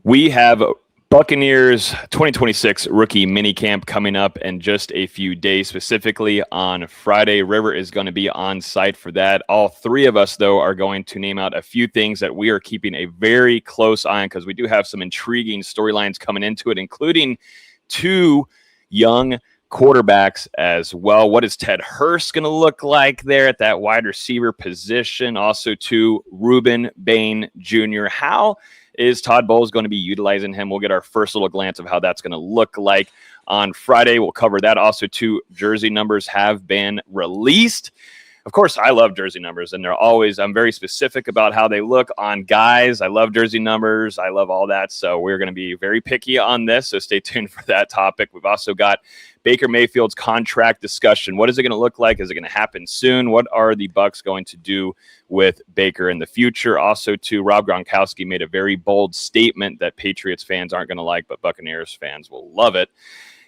We have Buccaneers 2026 rookie minicamp coming up in just a few days, specifically on Friday. River is going to be on site for that. All three of us, though, are going to name out a few things that we are keeping a very close eye on because we do have some intriguing storylines coming into it, including two young quarterbacks as well. What is Ted Hurst going to look like there at that wide receiver position? Also, to Ruben Bain Jr. How is Todd Bowles going to be utilizing him? We'll get our first little glance of how that's going to look like on Friday. We'll cover that. Also, two jersey numbers have been released. Of course, I love jersey numbers, and I'm very specific about how they look on guys. I love jersey numbers. I love all that. So we're going to be very picky on this. So stay tuned for that topic. We've also got Baker Mayfield's contract discussion. What is it going to look like? Is it going to happen soon? What are the Bucs going to do with Baker in the future? Also, too, Rob Gronkowski made a very bold statement that Patriots fans aren't going to like, but Buccaneers fans will love it.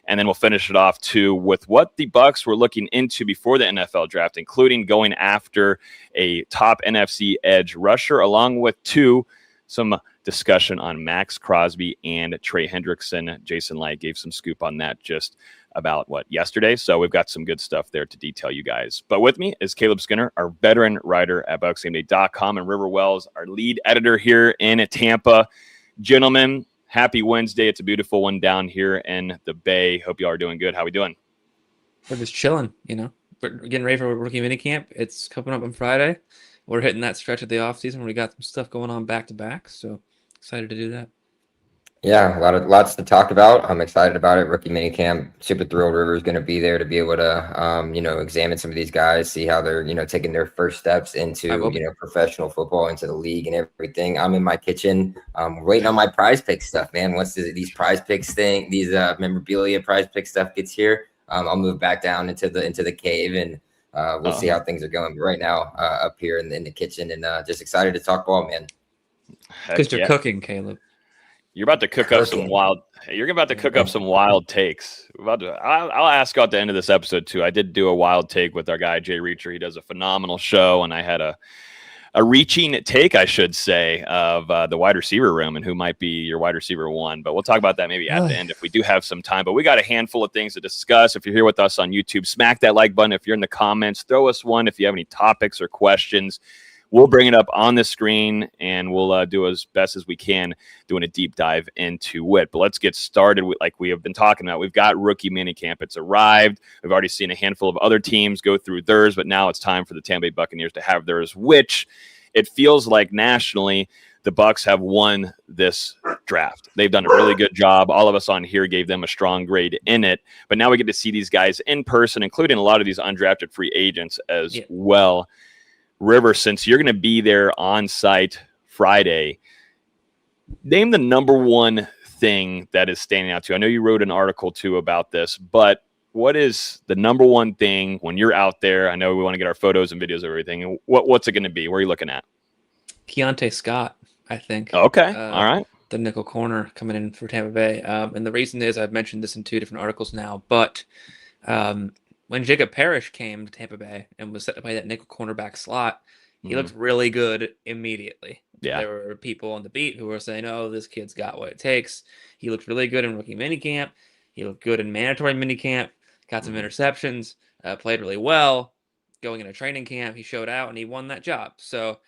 And then we'll finish it off, too, with what the Bucs were looking into before the NFL draft, including going after a top NFC edge rusher, along with, some discussion on Max Crosby and Trey Hendrickson. Jason Light gave some scoop on that just about, yesterday. So we've got some good stuff there to detail you guys. But with me is Caleb Skinner, our veteran writer at BucsGameday.com, and River Wells, our lead editor here in Tampa. Gentlemen, happy Wednesday. It's a beautiful one down here in the Bay. Hope y'all are doing good. How we doing? We're just chilling, We're getting ready for rookie minicamp. It's coming up on Friday. We're hitting that stretch of the offseason where we got some stuff going on back-to-back, so excited to do that. Yeah, lots to talk about. I'm excited about it. Rookie minicamp, super thrilled River's going to be there to be able to, examine some of these guys, see how they're, taking their first steps into, professional football, into the league and everything. I'm in my kitchen, waiting on my prize pick stuff, man. Once these prize picks thing, these memorabilia prize pick stuff gets here, I'll move back down into the cave and we'll see how things are going. But right now, up here in the kitchen, and just excited to talk ball, man. Because you're cooking, Caleb. You're about to cook up some wild. You're about to cook up some wild takes. I'll ask at the end of this episode too. I did do a wild take with our guy Jay Reacher. He does a phenomenal show, and I had a reaching take, I should say, of the wide receiver room and who might be your wide receiver one. But we'll talk about that maybe at the end if we do have some time. But we got a handful of things to discuss. If you're here with us on YouTube, smack that like button. If you're in the comments, throw us one. If you have any topics or questions, we'll bring it up on the screen, and we'll do as best as we can doing a deep dive into it. But let's get started with, like we have been talking about. We've got rookie minicamp. It's arrived. We've already seen a handful of other teams go through theirs, but now it's time for the Tampa Bay Buccaneers to have theirs, which it feels like nationally the Bucs have won this draft. They've done a really good job. All of us on here gave them a strong grade in it. But now we get to see these guys in person, including a lot of these undrafted free agents as well. River, since you're going to be there on site Friday, name the number one thing that is standing out to you. I know you wrote an article too about this, but what is the number one thing when you're out there? I know we want to get our photos and videos of everything. What's it going to be? Where are you looking at? Keontae Scott, I think. Okay. All right. The nickel corner coming in for Tampa Bay. And the reason is I've mentioned this in two different articles now, but when Jacob Parrish came to Tampa Bay and was set to play that nickel cornerback slot, he looked really good immediately. Yeah. There were people on the beat who were saying, oh, this kid's got what it takes. He looked really good in rookie minicamp. He looked good in mandatory minicamp, got some interceptions, played really well. Going into training camp, he showed out and he won that job. So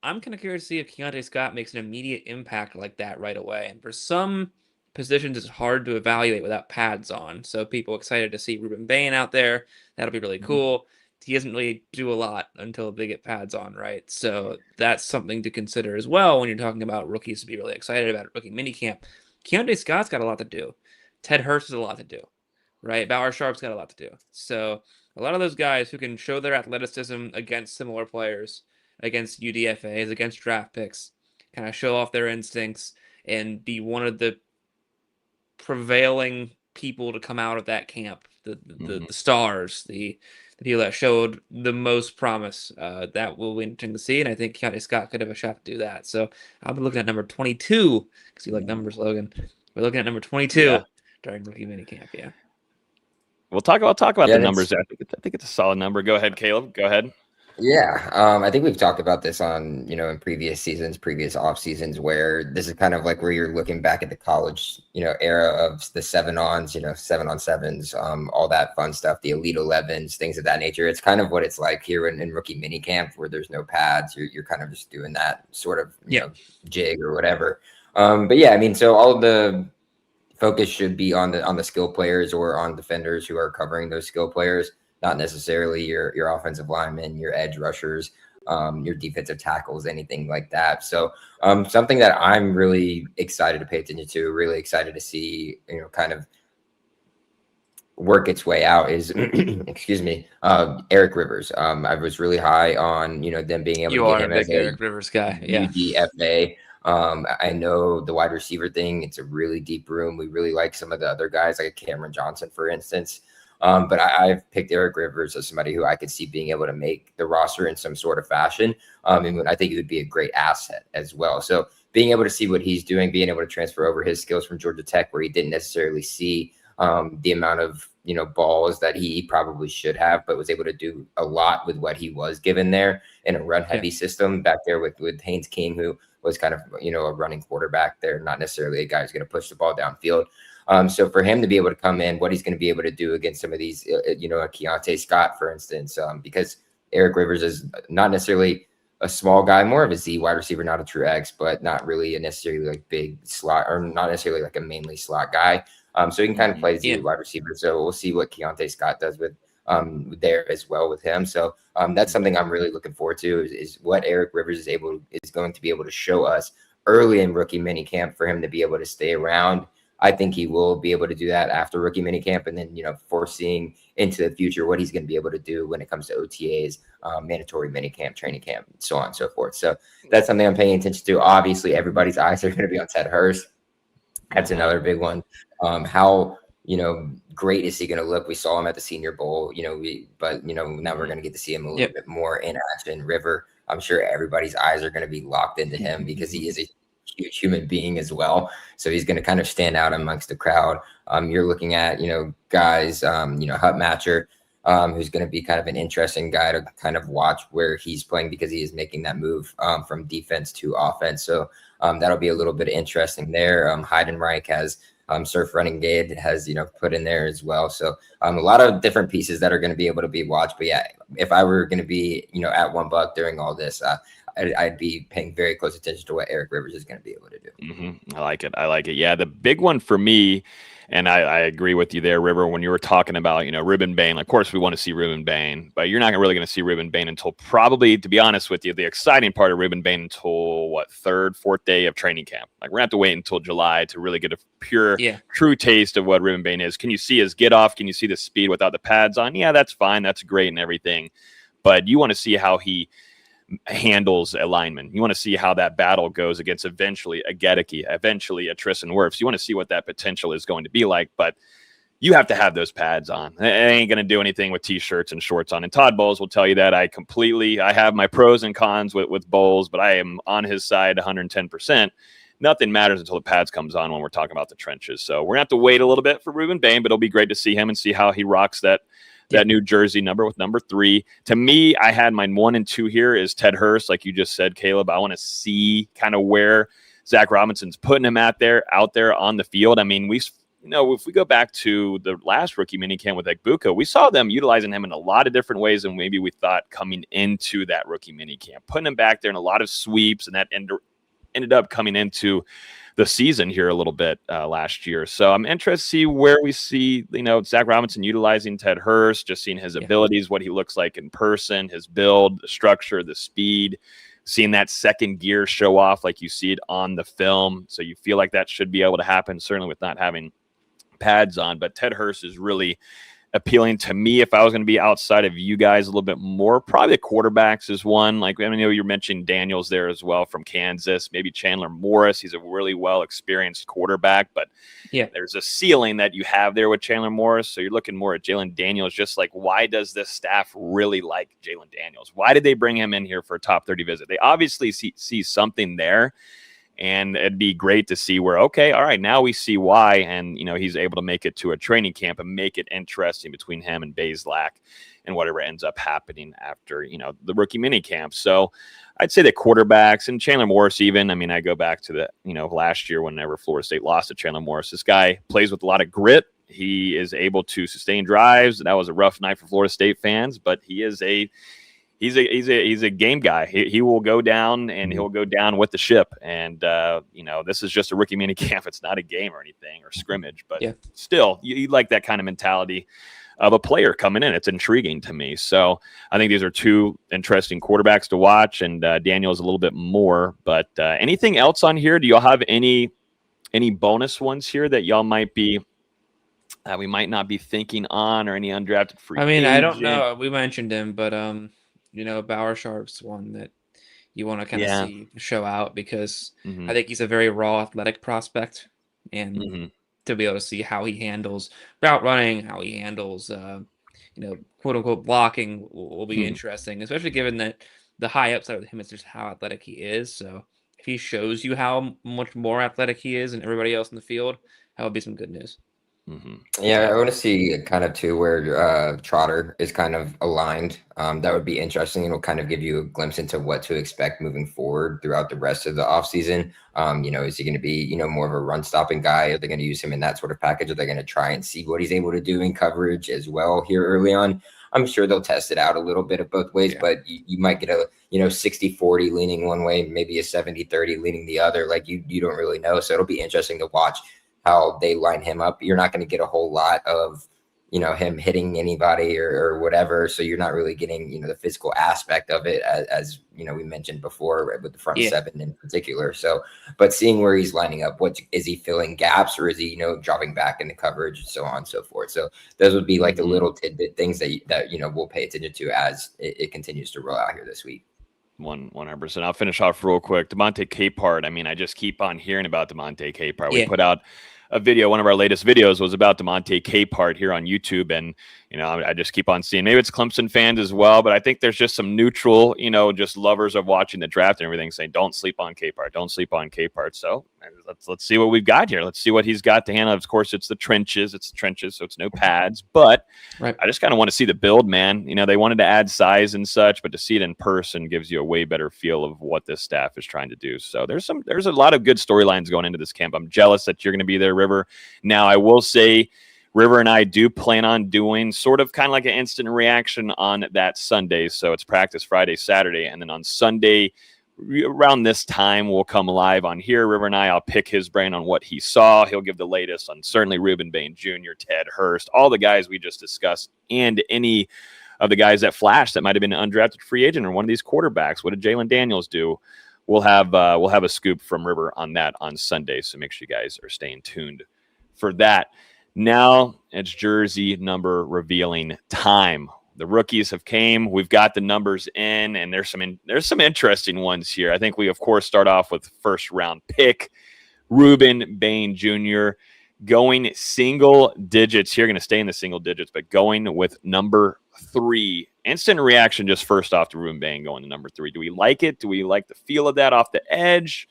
I'm kind of curious to see if Keontae Scott makes an immediate impact like that right away. And for some positions, it's hard to evaluate without pads on. So people excited to see Ruben Bain out there. That'll be really cool. He doesn't really do a lot until they get pads on, right? So that's something to consider as well when you're talking about rookies to be really excited about rookie minicamp. Keontae Scott's got a lot to do. Ted Hurst has a lot to do, right? Bauer Sharp's got a lot to do. So a lot of those guys who can show their athleticism against similar players, against UDFAs, against draft picks, kind of show off their instincts and be one of the prevailing people to come out of that camp, the stars, the people that showed the most promise. That will be interesting to see, and I think Keontae Scott could have a shot to do that. So I'll be looking at number 22 because you like numbers, Logan. We're looking at number 22 during rookie minicamp. Yeah, we'll talk about the numbers. I think it's a solid number. Go ahead, Caleb. Go ahead. Yeah, I think we've talked about this on, in previous seasons, previous off seasons, where this is kind of like where you're looking back at the college, era of the 7-ons, 7-on-7s, all that fun stuff, the Elite 11s, things of that nature. It's kind of what it's like here in rookie minicamp, where there's no pads. You're kind of just doing that sort of, jig or whatever. But yeah, I mean, so all of the focus should be on the skill players or on defenders who are covering those skill players, not necessarily your offensive linemen, your edge rushers, your defensive tackles, anything like that. So something that I'm really excited to pay attention to, really excited to see, kind of work its way out is excuse me, Eric Rivers. I was really high on, them being able to get him as a Eric Rivers guy. Yeah. UDFA. I know the wide receiver thing, it's a really deep room. We really like some of the other guys, like Cameron Johnson, for instance. But I've picked Eric Rivers as somebody who I could see being able to make the roster in some sort of fashion. And I think it would be a great asset as well. So being able to see what he's doing, being able to transfer over his skills from Georgia Tech, where he didn't necessarily see the amount of balls that he probably should have, but was able to do a lot with what he was given there in a run heavy system back there with Haynes King, who was kind of a running quarterback there, not necessarily a guy who's going to push the ball downfield. So for him to be able to come in, what he's going to be able to do against some of these, a Keontae Scott, for instance, because Eric Rivers is not necessarily a small guy, more of a Z wide receiver, not a true X, but not really a necessarily like big slot, or not necessarily like a mainly slot guy. So he can kind of play Z wide receiver. So we'll see what Keontae Scott does with there as well with him. So that's something I'm really looking forward to is what Eric Rivers is going to be able to show us early in rookie minicamp for him to be able to stay around. I think he will be able to do that after rookie minicamp, and then, foreseeing into the future what he's going to be able to do when it comes to OTAs, mandatory minicamp, training camp, so on and so forth. So that's something I'm paying attention to. Obviously, everybody's eyes are going to be on Ted Hurst. That's another big one. How, great is he going to look? We saw him at the Senior Bowl, but now we're going to get to see him a little bit more in action. River, I'm sure everybody's eyes are going to be locked into him because he is a huge human being as well. So he's going to kind of stand out amongst the crowd. You're looking at, guys, Hut Matcher, who's going to be kind of an interesting guy to kind of watch where he's playing, because he is making that move from defense to offense. So that'll be a little bit interesting there. Heidenreich has Surf Running Gate has, put in there as well. So a lot of different pieces that are going to be able to be watched. But yeah, if I were going to be, at $1 during all this, I'd be paying very close attention to what Eric Rivers is going to be able to do. Mm-hmm. I like it. Yeah, the big one for me, and I agree with you there, River, when you were talking about, Ruben Bain. Of course, we want to see Ruben Bain, but you're not really going to see Ruben Bain until probably, to be honest with you, the exciting part of Ruben Bain until, third, fourth day of training camp. Like, we're going to have to wait until July to really get a true taste of what Ruben Bain is. Can you see his get off? Can you see the speed without the pads on? Yeah, that's fine. That's great and everything. But you want to see how he handles a lineman. You want to see how that battle goes against eventually a Gedeke, eventually a Tristan Wirfs. You want to see what that potential is going to be like, but you have to have those pads on. It ain't going to do anything with T-shirts and shorts on. And Todd Bowles will tell you that. I have my pros and cons with Bowles, but I am on his side 110%. Nothing matters until the pads comes on when we're talking about the trenches. So we're going to have to wait a little bit for Ruben Bain, but it'll be great to see him and see how he rocks that new jersey number with number 3. To me, I had mine 1 and 2 here is Ted Hurst, like you just said, Caleb. I want to see kind of where Zach Robinson's putting him out there on the field. I mean, if we go back to the last rookie minicamp with Egbuka, we saw them utilizing him in a lot of different ways than maybe we thought coming into that rookie minicamp, putting him back there in a lot of sweeps, and that ended up coming into the season here a little bit last year. So I'm interested to see where we see, Zach Robinson utilizing Ted Hurst, just seeing his abilities, what he looks like in person, his build, the structure, the speed, seeing that second gear show off like you see it on the film. So you feel like that should be able to happen, certainly with not having pads on. But Ted Hurst is really appealing to me. If I was going to be outside of you guys a little bit more, probably the quarterbacks is one. Like, I know you're mentioning Daniels there as well from Kansas, maybe Chandler Morris. He's a really well experienced quarterback, but there's a ceiling that you have there with Chandler Morris. So you're looking more at Jalen Daniels. Just like, why does this staff really like Jalen Daniels? Why did they bring him in here for a top 30 visit? They obviously see something there. And it'd be great to see where, okay, all right, now we see why. And, he's able to make it to a training camp and make it interesting between him and Bazelak and whatever ends up happening after, the rookie mini camp. So I'd say the quarterbacks and Chandler Morris, even, I mean, I go back to the, last year whenever Florida State lost to Chandler Morris, this guy plays with a lot of grit. He is able to sustain drives. That was a rough night for Florida State fans, but he's a game guy. He will go down and he'll go down with the ship. And, this is just a rookie mini camp. It's not a game or anything or scrimmage, but still you like that kind of mentality of a player coming in. It's intriguing to me. So I think these are two interesting quarterbacks to watch, and Daniel's a little bit more, but anything else on here? Do y'all have any bonus ones here that y'all might be, we might not be thinking on, or any undrafted free agent? I don't know. We mentioned him, but Bauer Sharp's one that you want to kind of see show out, because I think he's a very raw athletic prospect, and to be able to see how he handles route running, how he handles quote unquote blocking will be interesting, especially given that the high upside with him is just how athletic he is. So if he shows you how much more athletic he is than everybody else in the field, that would be some good news. Yeah, I want to see kind of too where Trotter is kind of aligned. That would be interesting. It'll kind of give you a glimpse into what to expect moving forward throughout the rest of the offseason. Is he going to be, more of a run stopping guy? Are they going to use him in that sort of package? Are they going to try and see what he's able to do in coverage as well here early on? I'm sure they'll test it out a little bit of both ways, but you might get a 60-40 leaning one way, maybe a 70-30 leaning the other. Like you don't really know. So it'll be interesting to watch how they line him up. You're not going to get a whole lot of, him hitting anybody or whatever. So you're not really getting, the physical aspect of it as we mentioned before with the front seven in particular. So, but seeing where he's lining up, what is he filling gaps, or is he, dropping back in the coverage and so on and so forth. So those would be like the little tidbit things that we'll pay attention to as it continues to roll out here this week. 100%. I'll finish off real quick. Demonte Capehart. I mean, I just keep on hearing about Demonte Capehart. We put out a video. One of our latest videos was about Demonte Capehart here on YouTube. And, I just keep on seeing, maybe it's Clemson fans as well, but I think there's just some neutral, just lovers of watching the draft and everything saying, don't sleep on Capehart. Don't sleep on Capehart. So let's see what we've got here. Let's see what he's got to handle. Of course, it's the trenches. So it's no pads, but I just kind of want to see the build, man. They wanted to add size and such, but to see it in person gives you a way better feel of what this staff is trying to do. So there's a lot of good storylines going into this camp. I'm jealous that you're going to be there, River. Now, I will say, River and I do plan on doing sort of kind of like an instant reaction on that Sunday. So it's practice Friday, Saturday, and then on Sunday around this time, we'll come live on here. River and I'll pick his brain on what he saw. He'll give the latest on certainly Ruben Bain Jr., Ted Hurst, all the guys we just discussed, and any of the guys that flashed that might have been an undrafted free agent or one of these quarterbacks. What did Jalen Daniels do? We'll have a scoop from River on that on Sunday. So make sure you guys are staying tuned for that. Now it's jersey number revealing time. The rookies have came. We've got the numbers in, and there's some interesting ones here. I think we, of course, start off with first round pick, Ruben Bain Jr., going single digits here. Going to stay in the single digits, but going with number 3. Instant reaction just first off to Ruben Bain going to number 3. Do we like it? Do we like the feel of that off the edge?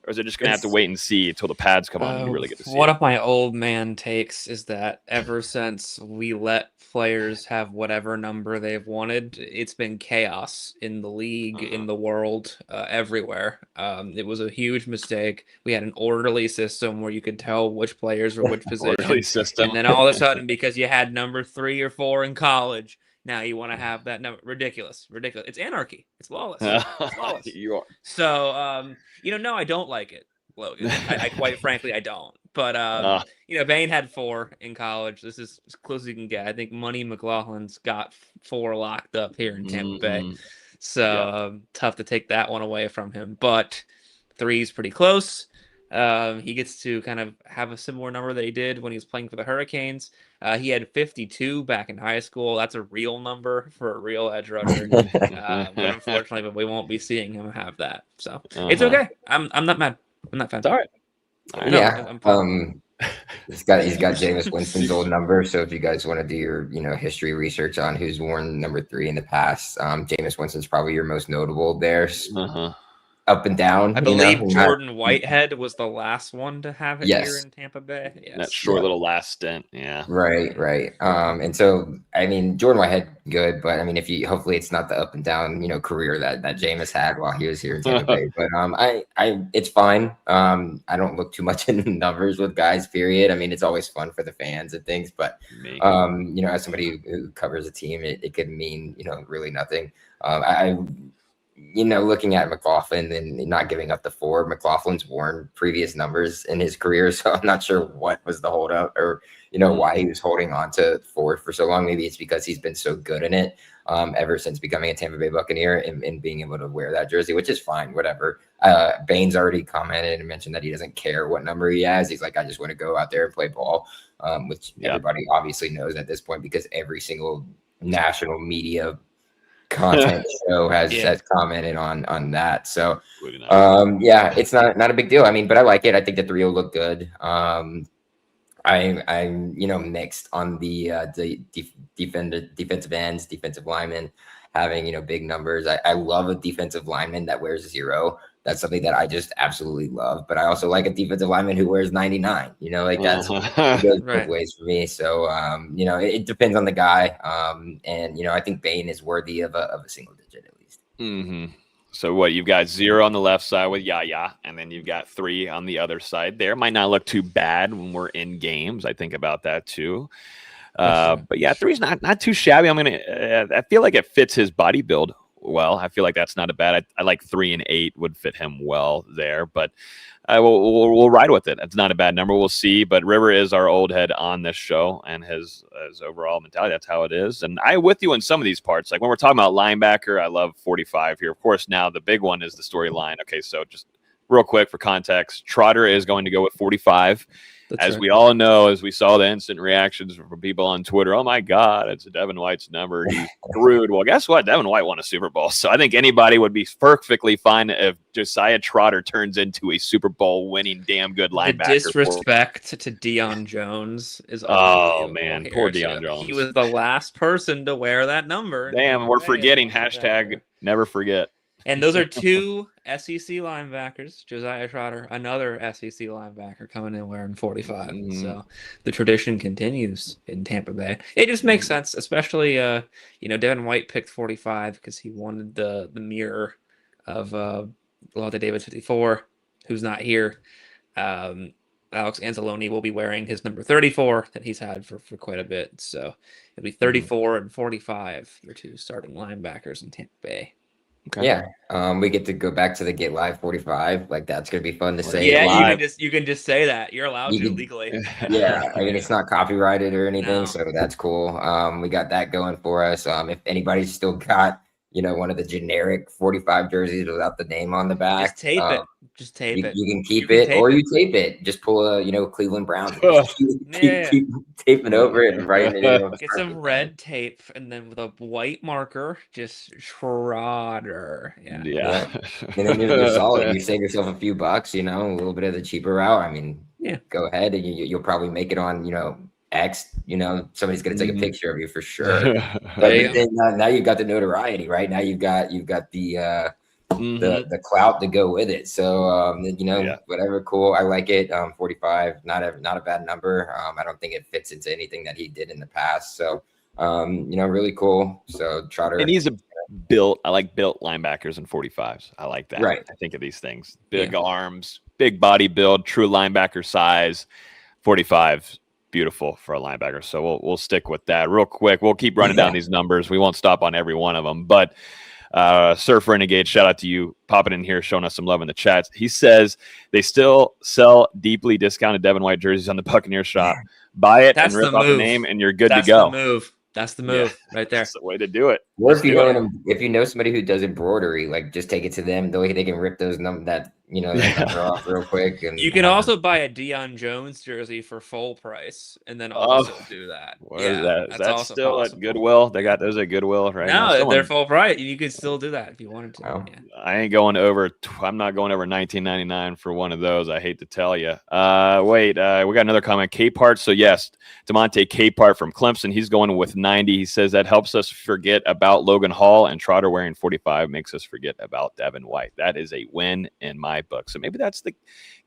Or is it just going to have to wait and see until the pads come on and you really get to see One it? of my old man takes is that ever since we let players have whatever number they've wanted, it's been chaos in the league, in the world, everywhere. It was a huge mistake. We had an orderly system where you could tell which players were which position. System. And then all of a sudden, because you had number 3 or 4 in college, now you want to have that number. Ridiculous. It's anarchy. It's lawless. It's lawless. You are. So, no, I don't like it, Logan. I quite frankly, I don't. But, Bain had 4 in college. This is as close as you can get. I think Money McLaughlin's got 4 locked up here in Tampa Bay. So tough to take that one away from him. But 3 is pretty close. He gets to kind of have a similar number that he did when he was playing for the Hurricanes. He had 52 back in high school. That's a real number for a real edge rusher. But unfortunately, we won't be seeing him have that. So it's okay. I'm not mad. I'm not fan. It's all right. He's got Jameis Winston's old number. So if you guys want to do your history research on who's worn number 3 in the past, Jameis Winston's probably your most notable there. up and down. I believe Jordan Whitehead was the last one to have it here in Tampa Bay. Yes. That short little last stint. Yeah. Right. And so, I mean, Jordan Whitehead, good, but I mean, hopefully it's not the up and down, career that Jameis had while he was here in Tampa Bay. But it's fine. I don't look too much into numbers with guys, period. I mean, it's always fun for the fans and things, but as somebody who covers a team, it could mean, really nothing. Looking at McLaughlin and not giving up the 4, McLaughlin's worn previous numbers in his career. So I'm not sure what was the holdup or, why he was holding on to 4 for so long. Maybe it's because he's been so good in it ever since becoming a Tampa Bay Buccaneer and being able to wear that jersey, which is fine, whatever. Baines already commented and mentioned that he doesn't care what number he has. He's like, I just want to go out there and play ball, which everybody obviously knows at this point because every single national media content show has commented on that. So it's not a big deal. I mean, but I like it. I think the 3 will look good. I'm mixed on the defensive ends, defensive linemen having big numbers. I love a defensive lineman that wears 0. That's something that I just absolutely love. But I also like a defensive lineman who wears 99. That's it goes both ways for me. So it depends on the guy. And I think Bain is worthy of a single digit at least. Mm-hmm. So what, you've got 0 on the left side with Yaya, and then you've got 3 on the other side there. Might not look too bad when we're in games. I think about that too. But yeah, 3's not too shabby. I feel like it fits his body build well. I feel like that's not a bad. I like 3 and 8 would fit him well there, but we'll ride with it. It's not a bad number. We'll see. But River is our old head on this show, and his overall mentality. That's how it is. And I'm with you in some of these parts. Like when we're talking about linebacker, I love 45 here. Of course, now the big one is the storyline. Okay, so just real quick for context, Trotter is going to go with 45. As we all know, as we saw the instant reactions from people on Twitter, oh my God, it's Devin White's number. He's screwed. Well, guess what? Devin White won a Super Bowl. So I think anybody would be perfectly fine if Josiah Trotter turns into a Super Bowl winning damn good linebacker. The disrespect to Deion Jones is man, here. Poor Deion Jones. He was the last person to wear that number. Damn, we're forgetting. Hashtag never forget. And those are 2 SEC linebackers. Josiah Trotter, another SEC linebacker, coming in wearing 45. Mm-hmm. So the tradition continues in Tampa Bay. It just makes sense, especially Devin White picked 45 because he wanted the mirror of Lavonte David's 54, who's not here. Alex Anzalone will be wearing his number 34 that he's had for quite a bit. So it'll be 34 and 45, your 2 starting linebackers in Tampa Bay. Okay. Yeah, we get to go back to the Get Live 45. Like that's gonna be fun to say. Yeah, you can just say that. You're allowed to legally. Yeah, I mean it's not copyrighted or anything, so that's cool. We got that going for us. If anybody's still got one of the generic 45 jerseys without the name on the back, just tape it. Just tape it. You can keep it, or you tape it. Just pull a Cleveland Browns. Keep taping over it and writing it in. Get some red tape, and then with a white marker, just Trotter. Yeah. And then you're solid. You save yourself a few bucks. A little bit of the cheaper route. I mean, go ahead, and you'll probably make it on. X, somebody's going to take a picture of you for sure. But then, now you've got the notoriety, right? Now you've got the clout to go with it. So, whatever, cool. I like it. 45, not a bad number. I don't think it fits into anything that he did in the past. So, really cool. So Trotter. And he's I like built linebackers and 45s. I like that. Right. I think of these things. Big arms, big body build, true linebacker size. 45 beautiful for a linebacker. So we'll stick with that real quick. We'll keep running down these numbers. We won't stop on every one of them, but Surf Renegade, shout out to you popping in here, showing us some love in the chat. He says they still sell deeply discounted Devin White jerseys on the Buccaneer shop. Buy it and rip off the name and you're good to go. That's the move right there. That's the way to do it. Or if you know somebody who does embroidery, like just take it to them. They can rip those that that number off real quick. And you can also buy a Deion Jones jersey for full price, and then also do that. What is that? Is that's that also still possible. at Goodwill? They got those at Goodwill right now. No, they're full price. You could still do that if you wanted to. Oh. Yeah. I ain't going over. I'm not going over 1999 for one of those. I hate to tell you. Wait, we got another comment. Capehart. So yes, DeMonte Capehart from Clemson. He's going with 90. He says that helps us forget about Logan Hall, and Trotter wearing 45 makes us forget about Devin White. That is a win in my book. So maybe that's the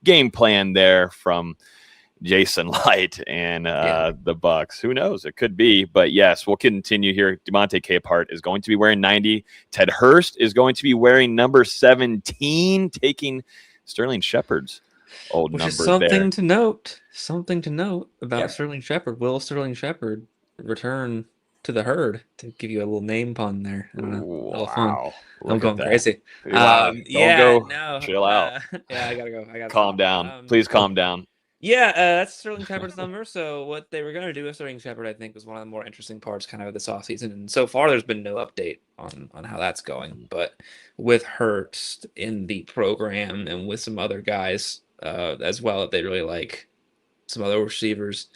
game plan there from Jason Light and the Bucs. Who knows? It could be. But yes, we'll continue here. DeMonte Capehart is going to be wearing 90. Ted Hurst is going to be wearing number 17, taking Sterling Shepard's old number. Which is something there. to note. Something to note about Sterling Shepard. Will Sterling Shepard return to the herd? To give you a little name pun there. I don't know. Wow. I'm going crazy. Wow. Chill out. Yeah, I gotta go. Calm down. Please calm down. Yeah, that's Sterling Shepard's number. So what they were going to do with Sterling Shepard, I think, was one of the more interesting parts kind of this offseason. And so far, there's been no update on how that's going. But with Hurst in the program and with some other guys as well that they really like, some other receivers,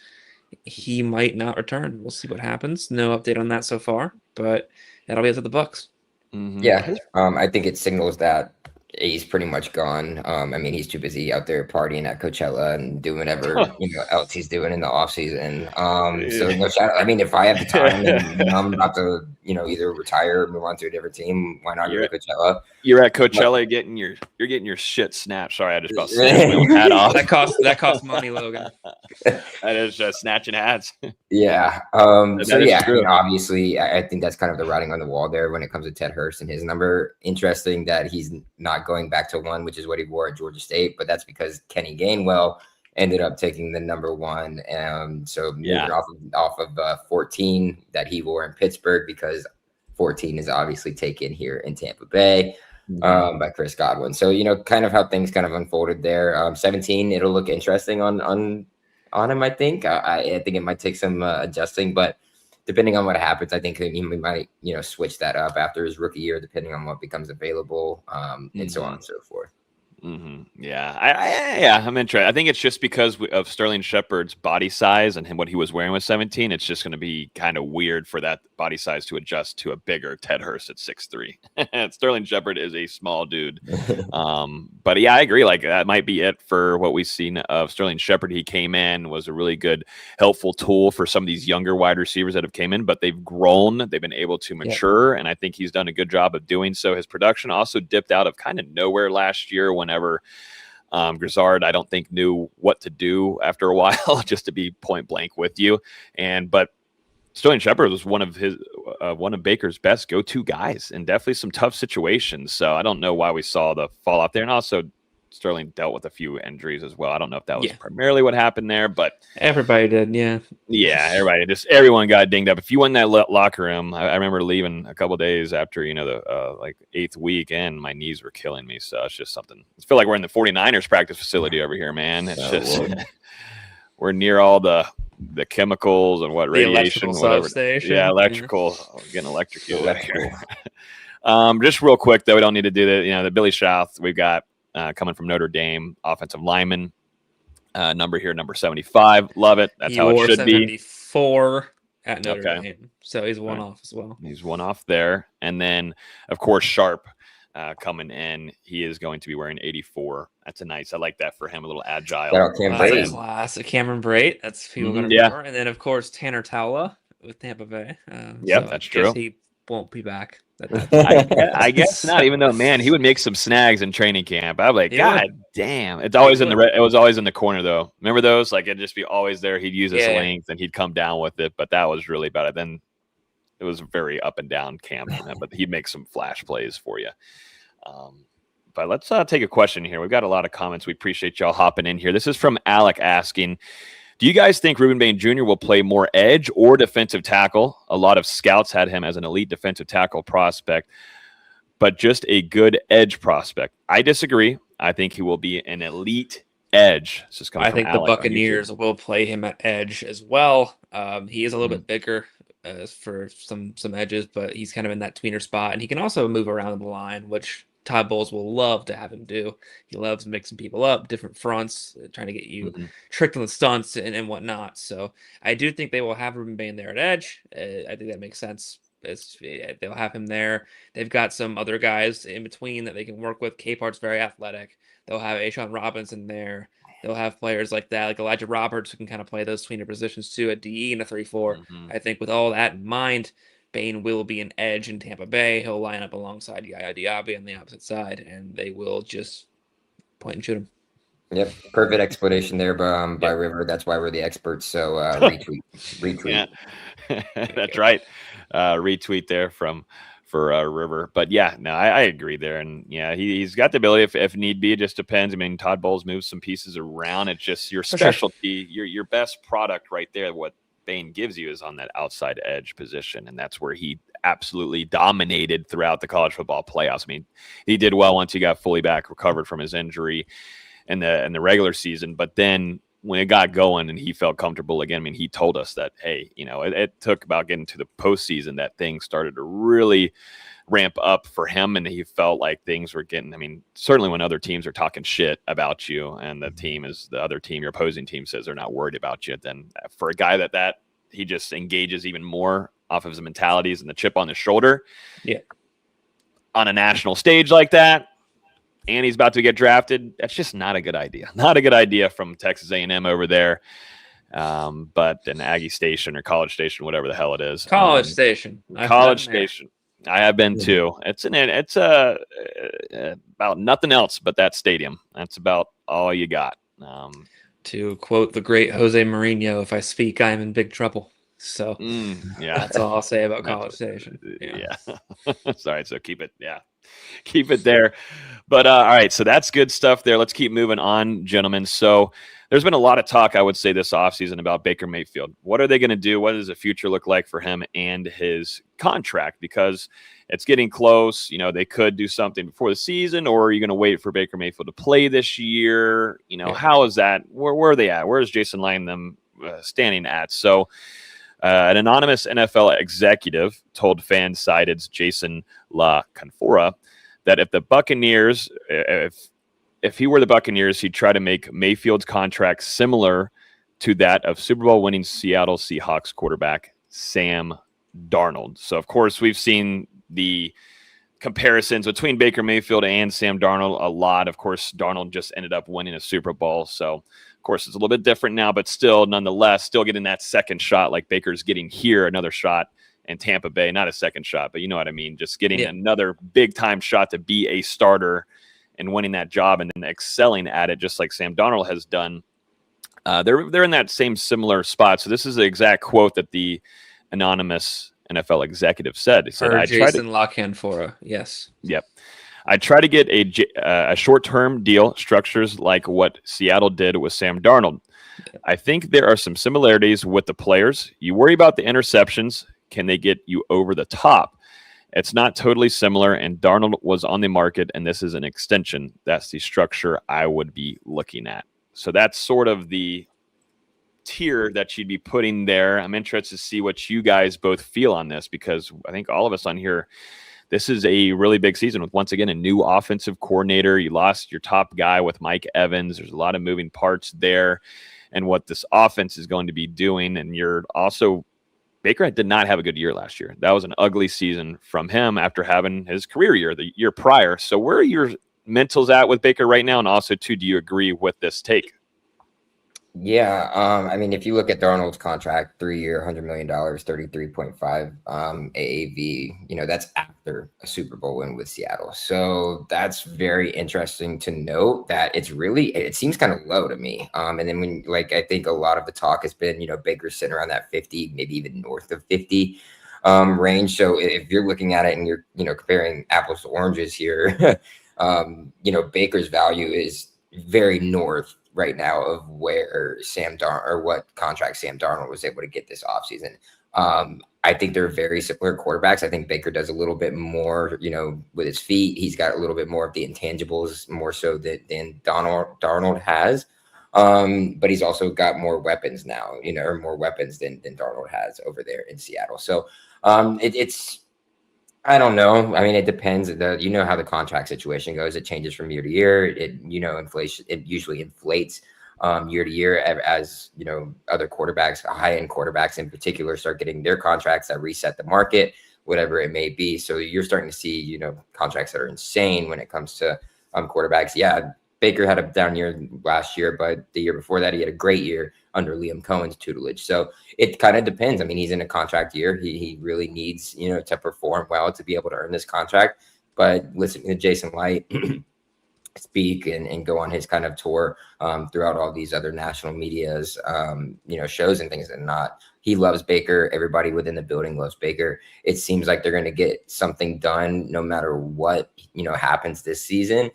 he might not return. We'll see what happens. No update on that so far, but that'll be up to the Bucs. Mm-hmm. Yeah, I think it signals that he's pretty much gone. I mean, he's too busy out there partying at Coachella and doing whatever else he's doing in the off season. So no shout out. I mean, if I have the time and I'm about to either retire or move on to a different team, why not go to Coachella? You're at Coachella getting your shit snapped. Sorry, I just about snatched my hat off. That costs money, Logan. That is just snatching hats. Yeah. So yeah, I mean, obviously, I think that's kind of the writing on the wall there when it comes to Ted Hurst and his number. Interesting that he's not going back to 1, which is what he wore at Georgia State, but that's because Kenny Gainwell ended up taking the number 1. So moving off of 14 that he wore in Pittsburgh, because 14 is obviously taken here in Tampa Bay by Chris Godwin. So, kind of how things kind of unfolded there. 17, it'll look interesting on him, I think. I think it might take some adjusting, but depending on what happens, I think he might, switch that up after his rookie year, depending on what becomes available, and so on and so forth. Mm-hmm. Yeah, I'm interested. I think it's just because of Sterling Shepard's body size and what he was wearing with 17. It's just going to be kind of weird for that body size to adjust to a bigger Ted Hurst at 6'3". Sterling Shepard is a small dude. But yeah, I agree. Like, that might be it for what we've seen of Sterling Shepard. He came in, was a really good, helpful tool for some of these younger wide receivers that have came in, but they've grown. They've been able to mature, and I think he's done a good job of doing so. His production also dipped out of kind of nowhere last year whenever Grizzard, I don't think, knew what to do after a while, just to be point blank with you. But Sterling Shepard was one of Baker's best go-to guys in definitely some tough situations. So I don't know why we saw the fall off there. And also, Sterling dealt with a few injuries as well. I don't know if that was primarily what happened there, but everybody did. Yeah, everyone got dinged up. If you went in that locker room, I remember leaving a couple days after the like 8th week, and my knees were killing me. So it's just something. I feel like we're in the 49ers practice facility over here, man. It's just we're near all the chemicals and what radiation, whatever. Substation. Yeah, electrical. Getting electrocuted here. Just real quick though, we don't need to do that. The Billy Schaaf we've got. Coming from Notre Dame, offensive lineman, number 75. Love it. That's how it should be. 74 at Notre Dame. So he's one off as well. He's one off there. And then, of course, Sharp coming in. He is going to be wearing 84. That's a nice. I like that for him. A little agile. Classic Cameron Brate. That's people going to remember. And then, of course, Tanner Towla with Tampa Bay. That's true. He won't be back. I guess not. Even though, man, he would make some snags in training camp. I'm like, God damn! It was always in the corner though. Remember those? Like, it'd just be always there. He'd use his length and he'd come down with it. But that was really about it. Then it was very up and down camp. But he'd make some flash plays for you. But let's take a question here. We've got a lot of comments. We appreciate y'all hopping in here. This is from Alec asking, do you guys think Reuben Bain Jr. will play more edge or defensive tackle? A lot of scouts had him as an elite defensive tackle prospect, but just a good edge prospect. I disagree. I think he will be an elite edge. I think the Buccaneers will play him at edge as well. He is a little bit bigger for some edges, but he's kind of in that tweener spot, and he can also move around the line, which Todd Bowles will love to have him do. He loves mixing people up, different fronts, trying to get you tricked on the stunts and whatnot. So I do think they will have Ruben Bain there at edge. I think that makes sense. They'll have him there. They've got some other guys in between that they can work with. Capart's very athletic. They'll have Ashawn Robinson there. They'll have players like that, like Elijah Roberts, who can kind of play those tweener positions too, a DE and a 3-4. I think with all that in mind, Bain will be an edge in Tampa Bay. He'll line up alongside Yaya Diaby on the opposite side, and they will just point and shoot him. Yep, perfect explanation there by River. That's why we're the experts. So retweet. Yeah. That's right. Retweet there for River. But yeah, no, I agree there. And yeah, he's got the ability if need be. It just depends. I mean, Todd Bowles moves some pieces around. It's just your specialty, your best product right there. What Bain gives you is on that outside edge position, and that's where he absolutely dominated throughout the college football playoffs. I mean, he did well once he got fully back, recovered from his injury in the regular season, but then when it got going and he felt comfortable again, I mean, he told us that, hey, it took about getting to the postseason that things started to really ramp up for him, and he felt like things were getting, I mean, certainly when other teams are talking shit about you and the other team, your opposing team says they're not worried about you, then for a guy that he just engages even more off of his mentalities and the chip on his shoulder. Yeah. On a national stage like that, and he's about to get drafted, that's just not a good idea. Not a good idea from Texas A&M over there. But an Aggie Station or College Station, whatever the hell it is. College Station. College Station. I have been too. It's about nothing else but that stadium. That's about all you got. To quote the great Jose Mourinho, if I speak, I am in big trouble. So yeah, that's all I'll say about College Station. Yeah. Sorry. So keep it there. But all right, so that's good stuff there. Let's keep moving on, gentlemen. So there's been a lot of talk, I would say, this offseason about Baker Mayfield. What are they going to do? What does the future look like for him and his contract? Because it's getting close. They could do something before the season, or are you going to wait for Baker Mayfield to play this year? How is that? Where are they at? Where is Jason Lang them standing at? So an anonymous NFL executive told FanSided's Jason La Canfora that if the Buccaneers, if he were the Buccaneers, he'd try to make Mayfield's contract similar to that of Super Bowl winning Seattle Seahawks quarterback Sam Darnold. So, of course, we've seen the comparisons between Baker Mayfield and Sam Darnold a lot. Of course, Darnold just ended up winning a Super Bowl. So, of course, it's a little bit different now, but still, nonetheless, still getting that second shot like Baker's getting here, another shot in Tampa Bay. Not a second shot, but you know what I mean? Just getting another big-time shot to be a starter and winning that job and then excelling at it, just like Sam Darnold has done. They're in that same similar spot. So this is the exact quote that the anonymous NFL executive said. He said, Jason La Canfora. Yes. Yep. I try to get a short-term deal structures like what Seattle did with Sam Darnold. I think there are some similarities with the players. You worry about the interceptions. Can they get you over the top? It's not totally similar, and Darnold was on the market, and this is an extension. That's the structure I would be looking at. So that's sort of the tier that you'd be putting there. I'm interested to see what you guys both feel on this, because I think all of us on here, this is a really big season with, once again, a new offensive coordinator. You lost your top guy with Mike Evans. There's a lot of moving parts there and what this offense is going to be doing. And you're also, Baker did not have a good year last year. That was an ugly season from him after having his career year the year prior. So where are your mentals at with Baker right now? And also, too, do you agree with this take? Yeah, I mean, if you look at Darnold's contract, 3-year, $100 million, 33.5 AAV, that's after a Super Bowl win with Seattle. So that's very interesting to note that it seems kind of low to me. And then I think a lot of the talk has been, Baker sitting around that 50, maybe even north of 50 range. So if you're looking at it and you're, comparing apples to oranges here, Baker's value is very north right now of where what contract Sam Darnold was able to get this offseason. I think they're very similar quarterbacks. I think Baker does a little bit more, with his feet. He's got a little bit more of the intangibles, more so than Darnold has. But he's also got more weapons now, or more weapons than Darnold has over there in Seattle. So it's I don't know. I mean, it depends. You know how the contract situation goes. It changes from year to year. Inflation. It usually inflates year to year as other quarterbacks, high-end quarterbacks in particular, start getting their contracts that reset the market, whatever it may be. So you're starting to see contracts that are insane when it comes to quarterbacks. Yeah, Baker had a down year last year, but the year before that, he had a great year under Liam Cohen's tutelage. So it kind of depends. I mean, he's in a contract year. He really needs, to perform well to be able to earn this contract. But listening to Jason Light speak and go on his kind of tour throughout all these other national medias, shows and things and not. He loves Baker. Everybody within the building loves Baker. It seems like they're going to get something done no matter what, happens this season.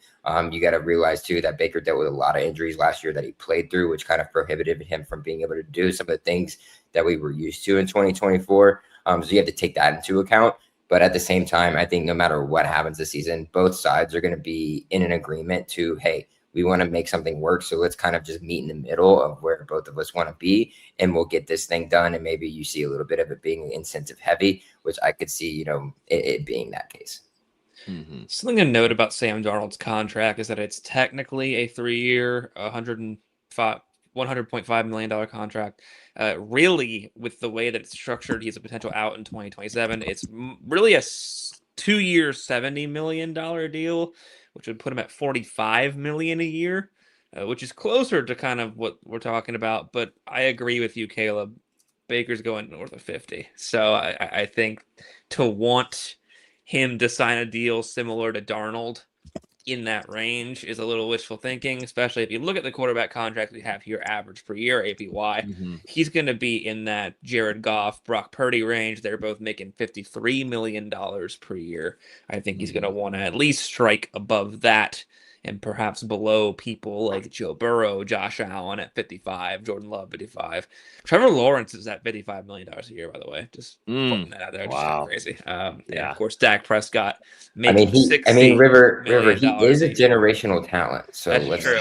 You got to realize too that Baker dealt with a lot of injuries last year that he played through, which kind of prohibited him from being able to do some of the things that we were used to in 2024. So you have to take that into account. But at the same time, I think no matter what happens this season, both sides are going to be in an agreement to, hey, we want to make something work. So let's kind of just meet in the middle of where both of us want to be, and we'll get this thing done. And maybe you see a little bit of it being incentive heavy, which I could see, it being that case. Mm-hmm. Something to note about Sam Darnold's contract is that it's technically a 3-year, $100.5 million contract. Really, with the way that it's structured, he's a potential out in 2027. It's really a 2-year, $70 million deal, which would put him at $45 million a year, which is closer to kind of what we're talking about. But I agree with you, Caleb. Baker's going north of 50. So I think to want him to sign a deal similar to Darnold in that range is a little wishful thinking, especially if you look at the quarterback contract we have here, average per year, APY. Mm-hmm. He's going to be in that Jared Goff, Brock Purdy range. They're both making $53 million per year. I think he's going to want to at least strike above that and perhaps below people like Joe Burrow, Josh Allen at 55, Jordan Love 55. Trevor Lawrence is at $55 million a year, by the way. Just putting that out there. Wow. Just kind of crazy. Yeah, of course, Dak Prescott makes River, he is a generational talent. So that's true.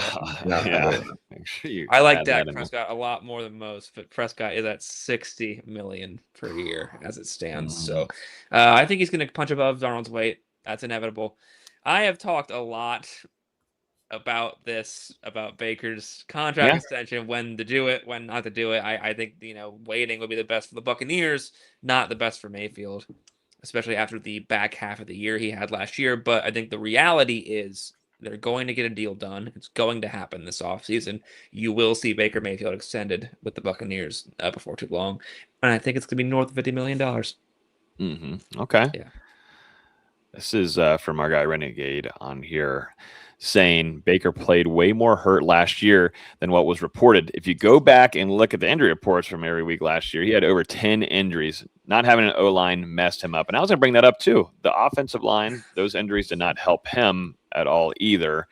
I like Dak Prescott a lot more than most, but Prescott is at $60 million per year as it stands. So I think he's going to punch above Darnold's weight. That's inevitable. I have talked a lot about Baker's contract extension, when to do it, when not to do it. I think, waiting would be the best for the Buccaneers, not the best for Mayfield, especially after the back half of the year he had last year. But I think the reality is they're going to get a deal done. It's going to happen this offseason. You will see Baker Mayfield extended with the Buccaneers before too long. And I think it's going to be north of $50 million. Mm-hmm. Okay. Yeah. This is from our guy Renegade on here, saying Baker played way more hurt last year than what was reported. If you go back and look at the injury reports from every week last year, he had over 10 injuries. Not having an O-line messed him up. And I was going to bring that up too. The offensive line, those injuries did not help him at all either.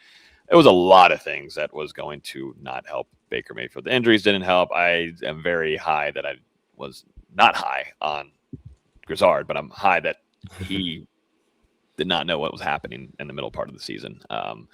It was a lot of things that was going to not help Baker Mayfield. The injuries didn't help. I am very high that I was not high on Grizzard, but I'm high that he did not know what was happening in the middle part of the season. That's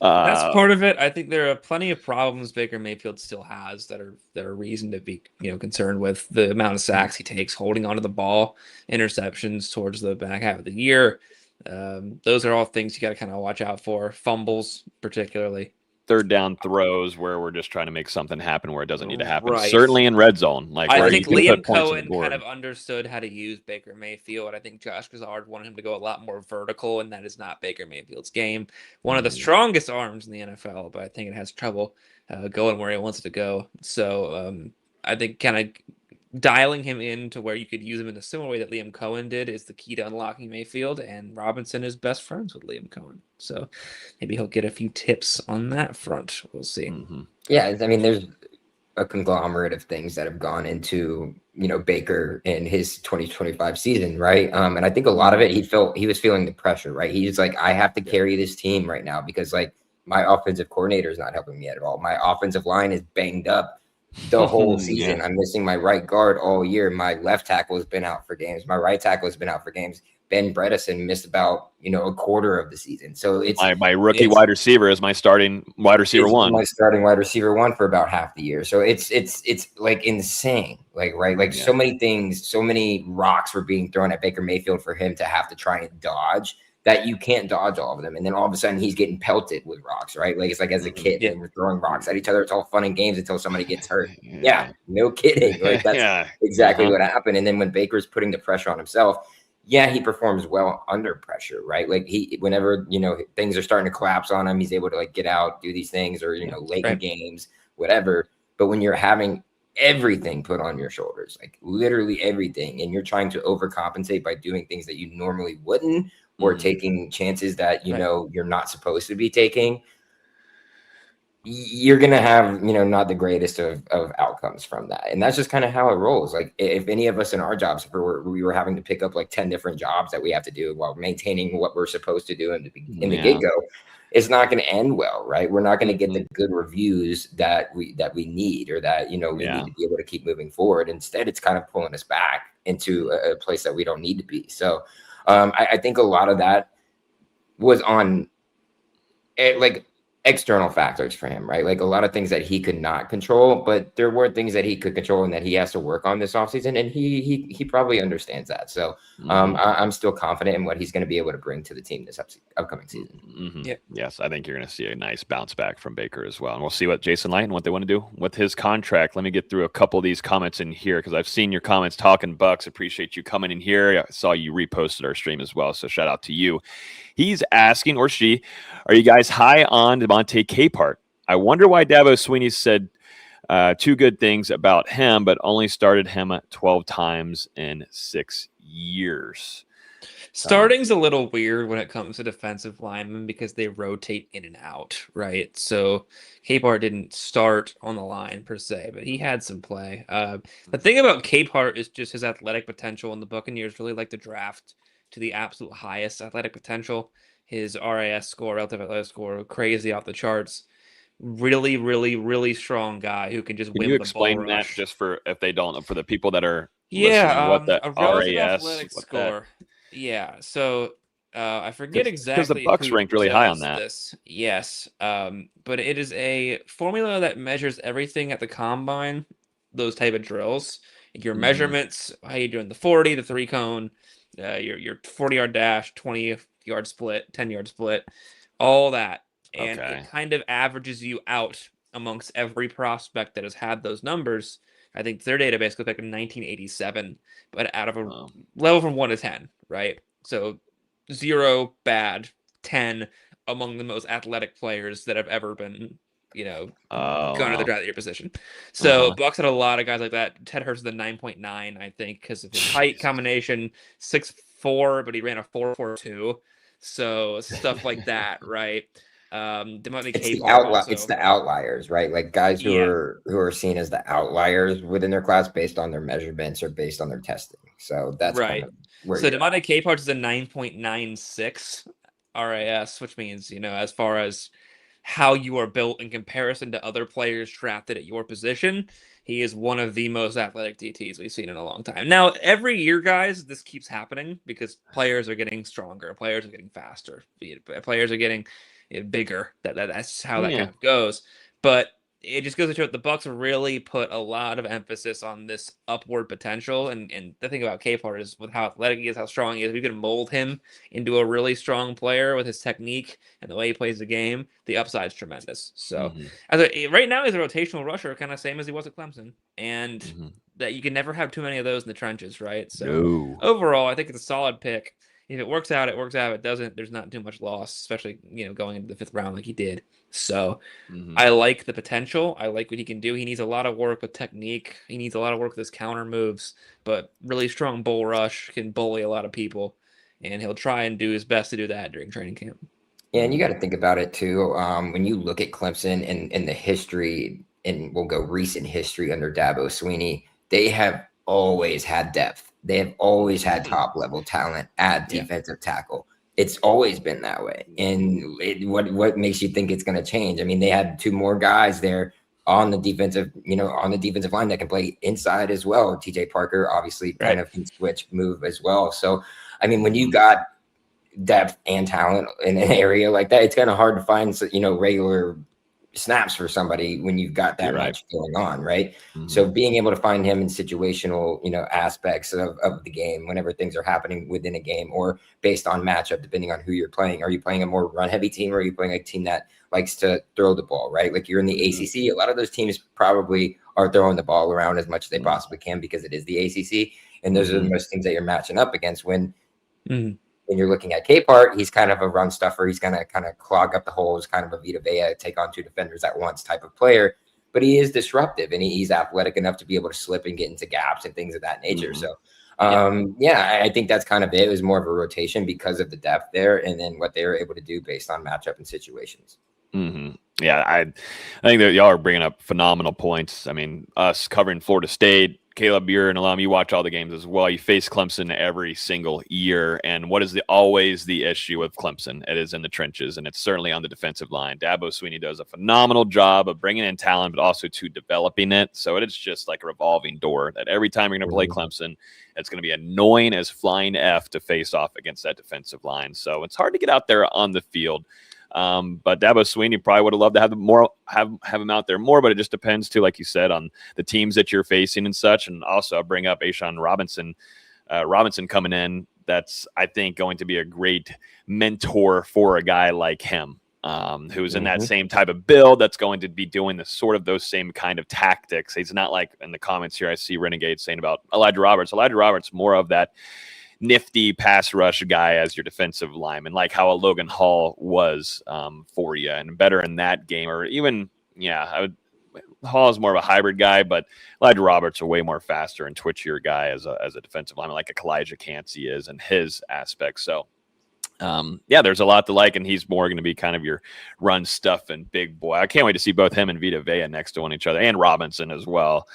part of it. I think there are plenty of problems Baker Mayfield still has that are reason to be concerned with. The amount of sacks he takes, holding onto the ball, interceptions towards the back half of the year. Those are all things you got to kind of watch out for. Fumbles, particularly. Third down throws where we're just trying to make something happen where it doesn't need to happen. Right. Certainly in red zone. I think Liam Cohen kind of understood how to use Baker Mayfield. I think Josh Grizzard wanted him to go a lot more vertical, and that is not Baker Mayfield's game. One of the strongest arms in the NFL, but I think it has trouble going where he wants to go. So I think kind of dialing him in to where you could use him in a similar way that Liam Cohen did is the key to unlocking Mayfield, and Robinson is best friends with Liam Cohen. So maybe he'll get a few tips on that front. We'll see. Mm-hmm. Yeah, I mean, there's a conglomerate of things that have gone into, Baker in his 2025 season, right? And I think a lot of it, he was feeling the pressure, right? He's like, I have to carry this team right now because my offensive coordinator is not helping me at all. My offensive line is banged up the whole season. I'm missing my right guard all year. My left tackle has been out for games. My right tackle has been out for games. Ben Bredesen missed about, a quarter of the season. So it's my rookie wide receiver is my starting wide receiver one. My starting wide receiver one for about half the year. So it's like insane. Like, right. Like so many things, so many rocks were being thrown at Baker Mayfield for him to have to try and dodge that you can't dodge all of them. And then all of a sudden he's getting pelted with rocks, right? Like it's like as a kid when we're throwing rocks at each other, it's all fun and games until somebody gets hurt. Yeah, no kidding. Like that's exactly what happened. And then when Baker's putting the pressure on himself, he performs well under pressure, right? Like whenever, things are starting to collapse on him, he's able to like get out, do these things, or, late in games, whatever. But when you're having everything put on your shoulders, like literally everything, and you're trying to overcompensate by doing things that you normally wouldn't, or taking chances that, you're not supposed to be taking, you're going to have, not the greatest of outcomes from that. And that's just kind of how it rolls. Like if any of us in our jobs, we were having to pick up like 10 different jobs that we have to do while maintaining what we're supposed to do in the get-go, it's not going to end well, right? We're not going to get the good reviews that we need, or that, we need to be able to keep moving forward. Instead, it's kind of pulling us back into a place that we don't need to be. So I think a lot of that was on like external factors for him, right? Like a lot of things that he could not control, but there were things that he could control and that he has to work on this offseason. And he probably understands that. So I'm still confident in what he's going to be able to bring to the team this upcoming season. Yes, I think you're going to see a nice bounce back from Baker as well. And we'll see what Jason Light and what they want to do with his contract. Let me get through a couple of these comments in here, because I've seen your comments talking Bucs. Appreciate you coming in here. I saw you reposted our stream as well, so shout out to you. He's asking, or she, are you guys high on Devontae Capehart? I wonder why Dabo Swinney said two good things about him, but only started him 12 times in 6 years. Starting's a little weird when it comes to defensive linemen because they rotate in and out, right? So Capehart didn't start on the line per se, but he had some play. The thing about Capehart is just his athletic potential, and the Buccaneers really like to draft to the absolute highest athletic potential. His RAS score, relative athletic score, crazy off the charts. Really, really, really strong guy who can just win the ball rush. Can you explain that just for if they don't, for the people that are listening, what the a relative RAS athletic score. So I forget exactly because the Bucs ranked really high on that. Yes, but it is a formula that measures everything at the combine. Those type of drills, your measurements, how you doing the 40, the 3-cone, your 40-yard dash, 20-yard split, 10-yard split, all that, and it kind of averages you out amongst every prospect that has had those numbers. I think their database goes back to 1987, but out of a level from 1 to 10, right? So 0 bad, 10 among the most athletic players that have ever been, gone to the draft at your position. So Bucs had a lot of guys like that. Ted Hurst is the 9.9, I think, because of his height combination, 6'4", but he ran a 4.42. So stuff like that, right? It's the outliers, right? Like guys who are seen as the outliers within their class based on their measurements or based on their testing. So that's right. Kind of where so Devontae Capehart is a 9.96 RAS, which means, as far as how you are built in comparison to other players drafted at your position, he is one of the most athletic DTs we've seen in a long time. Now, every year, guys, this keeps happening because players are getting stronger, players are getting faster, players are getting bigger. That's how that kind of goes. But it just goes to show that the Bucs really put a lot of emphasis on this upward potential. And the thing about Capehart is with how athletic he is, how strong he is, we can mold him into a really strong player with his technique and the way he plays the game. The upside's tremendous. So right now he's a rotational rusher, kind of same as he was at Clemson. And that you can never have too many of those in the trenches, right? So overall, I think it's a solid pick. If it works out, it works out. If it doesn't, there's not too much loss, especially, going into the 5th round like he did. So I like the potential. I like what he can do. He needs a lot of work with technique. He needs a lot of work with his counter moves, but really strong bull rush, can bully a lot of people, and he'll try and do his best to do that during training camp. Yeah, and you got to think about it too. When you look at Clemson and the history, and we'll go recent history under Dabo Swinney, they have always had depth. They have always had top level talent at defensive tackle. It's always been that way. And what makes you think it's going to change? I mean, they had 2 more guys there on the defensive line that can play inside as well. TJ Parker obviously kind of can switch move as well. So I mean, when you've got depth and talent in an area like that, it's kind of hard to find, regular snaps for somebody when you've got that much going on, right? So being able to find him in situational, aspects of the game, whenever things are happening within a game or based on matchup, depending on who you're playing. Are you playing a more run heavy team, or are you playing a team that likes to throw the ball, right? Like you're in the ACC, a lot of those teams probably are throwing the ball around as much as they possibly can because it is the ACC. And those are the most teams that you're matching up against when you're looking at Capehart, he's kind of a run stuffer. He's going to kind of clog up the holes, kind of a Vita Vea, take on 2 defenders at once type of player. But he is disruptive, and he's athletic enough to be able to slip and get into gaps and things of that nature. So, I think that's kind of it. It was more of a rotation because of the depth there, and then what they were able to do based on matchup and situations. Yeah, I think that y'all are bringing up phenomenal points. I mean, us covering Florida State, Caleb, you're an alum. You watch all the games as well. You face Clemson every single year. And what is always the issue with Clemson? It is in the trenches, and it's certainly on the defensive line. Dabo Sweeney does a phenomenal job of bringing in talent, but also to developing it. So it is just like a revolving door that every time you're going to play Clemson, it's going to be annoying as flying F to face off against that defensive line. So it's hard to get out there on the field. But Dabo Sweeney probably would have loved to have him out there more, but it just depends too, like you said, on the teams that you're facing and such. And also I'll bring up Ashawn Robinson coming in. That's, I think, going to be a great mentor for a guy like him, who's in that same type of build that's going to be doing those same kind of tactics. He's not like in the comments here, I see Renegade saying about Elijah Roberts. Elijah Roberts, more of that nifty pass rush guy as your defensive lineman, like how a Logan Hall was for you, and better in that game. Or even, Hall is more of a hybrid guy, but Elijah Roberts a way more faster and twitchier guy as a defensive lineman, like a Kalijah Cansey is in his aspects. So, there's a lot to like, and he's more going to be kind of your run stuff and big boy. I can't wait to see both him and Vita Vea next to each other, and Robinson as well.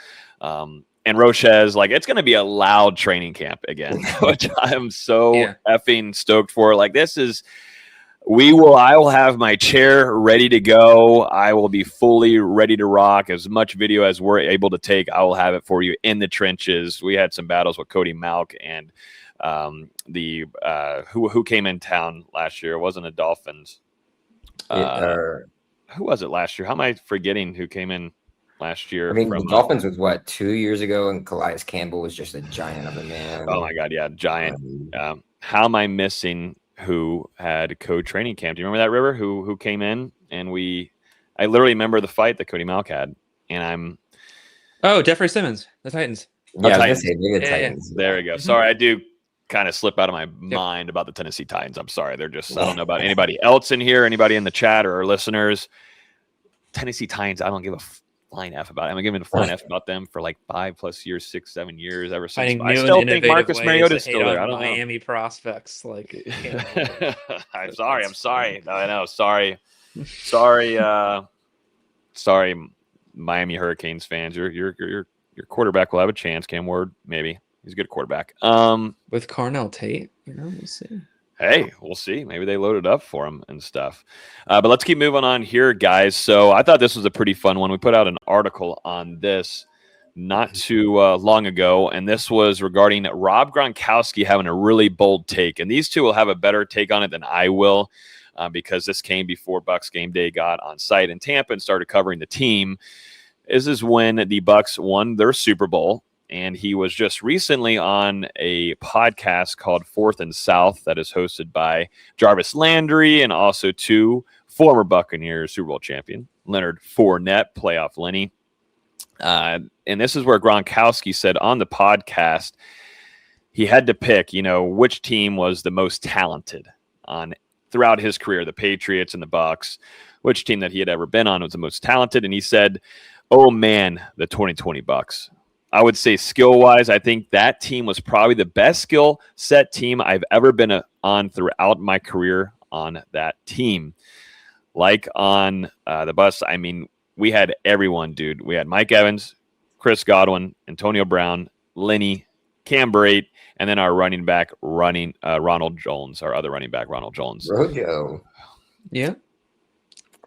And Roches, it's going to be a loud training camp again, which I'm so effing stoked for. I will have my chair ready to go. I will be fully ready to rock. As much video as we're able to take, I will have it for you in the trenches. We had some battles with Cody Malk and who came in town last year. It wasn't the Dolphins. Who was it last year? How am I forgetting who came in last year? I mean, the Dolphins was 2 years ago, and Calais Campbell was just a giant of a man. Oh my God, yeah, giant. How am I missing who had co-training camp? Do you remember that, River? Who came in and I literally remember the fight that Cody Malk had, and Jeffrey Simmons, the Titans. Yeah, Titans. Titans. There we go. Sorry, I do kind of slip out of my mind about the Tennessee Titans. I'm sorry. They're just, I don't know about anybody else in here, anybody in the chat or our listeners. Tennessee Titans, I don't give a flying F about it. I'm giving a flying F about them for 5+ years, 6, 7 years ever since. I still think Marcus Mariota is still there. I don't know. Miami prospects. I'm sorry. I know. Sorry, Miami Hurricanes fans. Your quarterback will have a chance. Cam Ward, maybe. He's a good quarterback. With Carnell Tate, we'll see. Hey, we'll see. Maybe they loaded up for him and stuff. But let's keep moving on here, guys. So I thought this was a pretty fun one. We put out an article on this not too long ago, and this was regarding Rob Gronkowski having a really bold take. And these two will have a better take on it than I will, because this came before BucsGameday got on site in Tampa and started covering the team. This is when the Bucs won their Super Bowl. And he was just recently on a podcast called 4th and South that is hosted by Jarvis Landry and also 2 former Buccaneers Super Bowl champion, Leonard Fournette, playoff Lenny. And this is where Gronkowski said on the podcast he had to pick, which team was the most talented throughout his career, the Patriots and the Bucs, which team that he had ever been on was the most talented. And he said, oh, man, the 2020 Bucs. I would say skill-wise, I think that team was probably the best skill set team I've ever been on throughout my career on that team. Like on the Bucs, I mean, we had everyone, dude. We had Mike Evans, Chris Godwin, Antonio Brown, Lenny, Cam Brate, and then our running back, Ronald Jones, our other running back, Ronald Jones. Rojo. Yeah.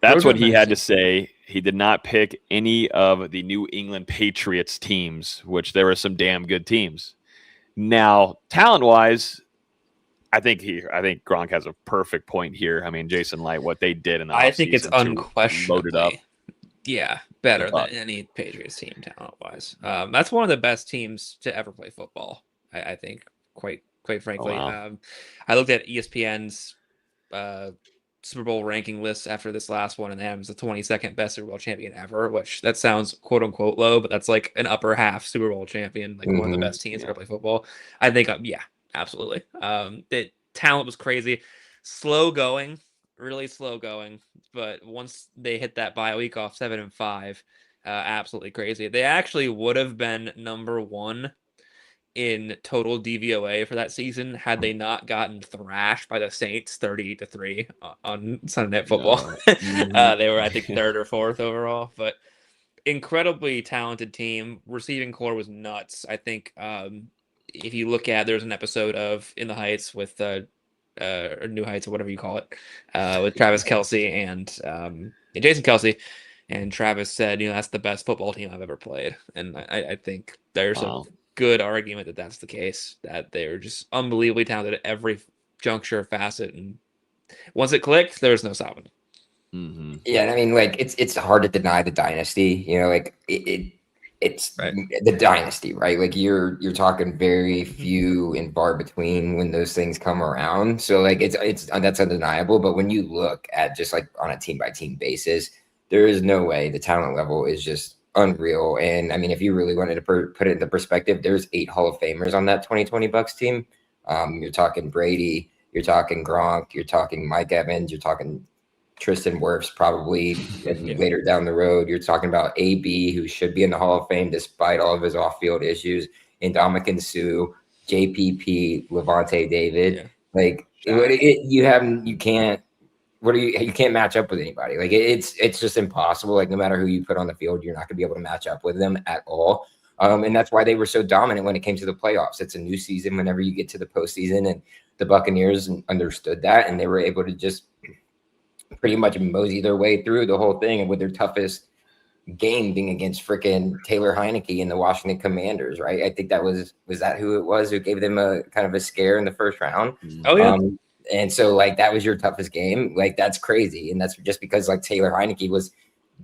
That's what he had to say. He did not pick any of the New England Patriots teams, which there were some damn good teams. Now, talent-wise, I think Gronk has a perfect point here. I mean, Jason Light, what they did in the I think it's offseason to load it up. unquestionably, better than any Patriots team talent-wise. That's one of the best teams to ever play football. I think, quite frankly. Oh, wow. I looked at ESPN's Super Bowl ranking list after this last one, and Adams the 22nd best Super Bowl champion ever, which that sounds quote unquote low, but that's like an upper half Super Bowl champion, like one of the best teams to ever play football. I think, absolutely. The talent was crazy, really slow going, but once they hit that bye week off 7-5, absolutely crazy. They actually would have been number 1 in total DVOA for that season had they not gotten thrashed by the Saints 38-3 on Sunday Night Football. They were, I think, 3rd or 4th overall, but incredibly talented team. Receiving core was nuts. I think if you look at, there's an episode of In the Heights with or New Heights or whatever you call it, with Travis Kelce and Jason Kelce. And Travis said, that's the best football team I've ever played. And I think there's a good argument that that's the case, that they're just unbelievably talented at every juncture, facet, and once it clicked, there's no stopping. Yeah, and I mean, like it's hard to deny the dynasty. Like it's right. The dynasty, right? Like you're talking very few and far between when those things come around. So like it's that's undeniable. But when you look at just like on a team by team basis, there is no way the talent level is just unreal. And I mean, if you really wanted to put it into perspective, there's 8 Hall of Famers on that 2020 Bucs team. You're talking Brady, you're talking Gronk, you're talking Mike Evans, you're talking Tristan Wirfs probably later down the road. You're talking about AB, who should be in the Hall of Fame despite all of his off-field issues, and Ndamukong Suh, JPP, Levante David. Like you can't match up with anybody. Like it's just impossible. Like no matter who you put on the field, you're not gonna be able to match up with them at all. And that's why they were so dominant when it came to the playoffs. It's a new season whenever you get to the postseason, and the Buccaneers understood that, and they were able to just pretty much mosey their way through the whole thing, and with their toughest game being against freaking Taylor Heineke and the Washington Commanders, right? I think that was that who it was who gave them a kind of a scare in the first round. Oh yeah. And so like that was your toughest game. Like that's crazy. And that's just because like Taylor Heineke was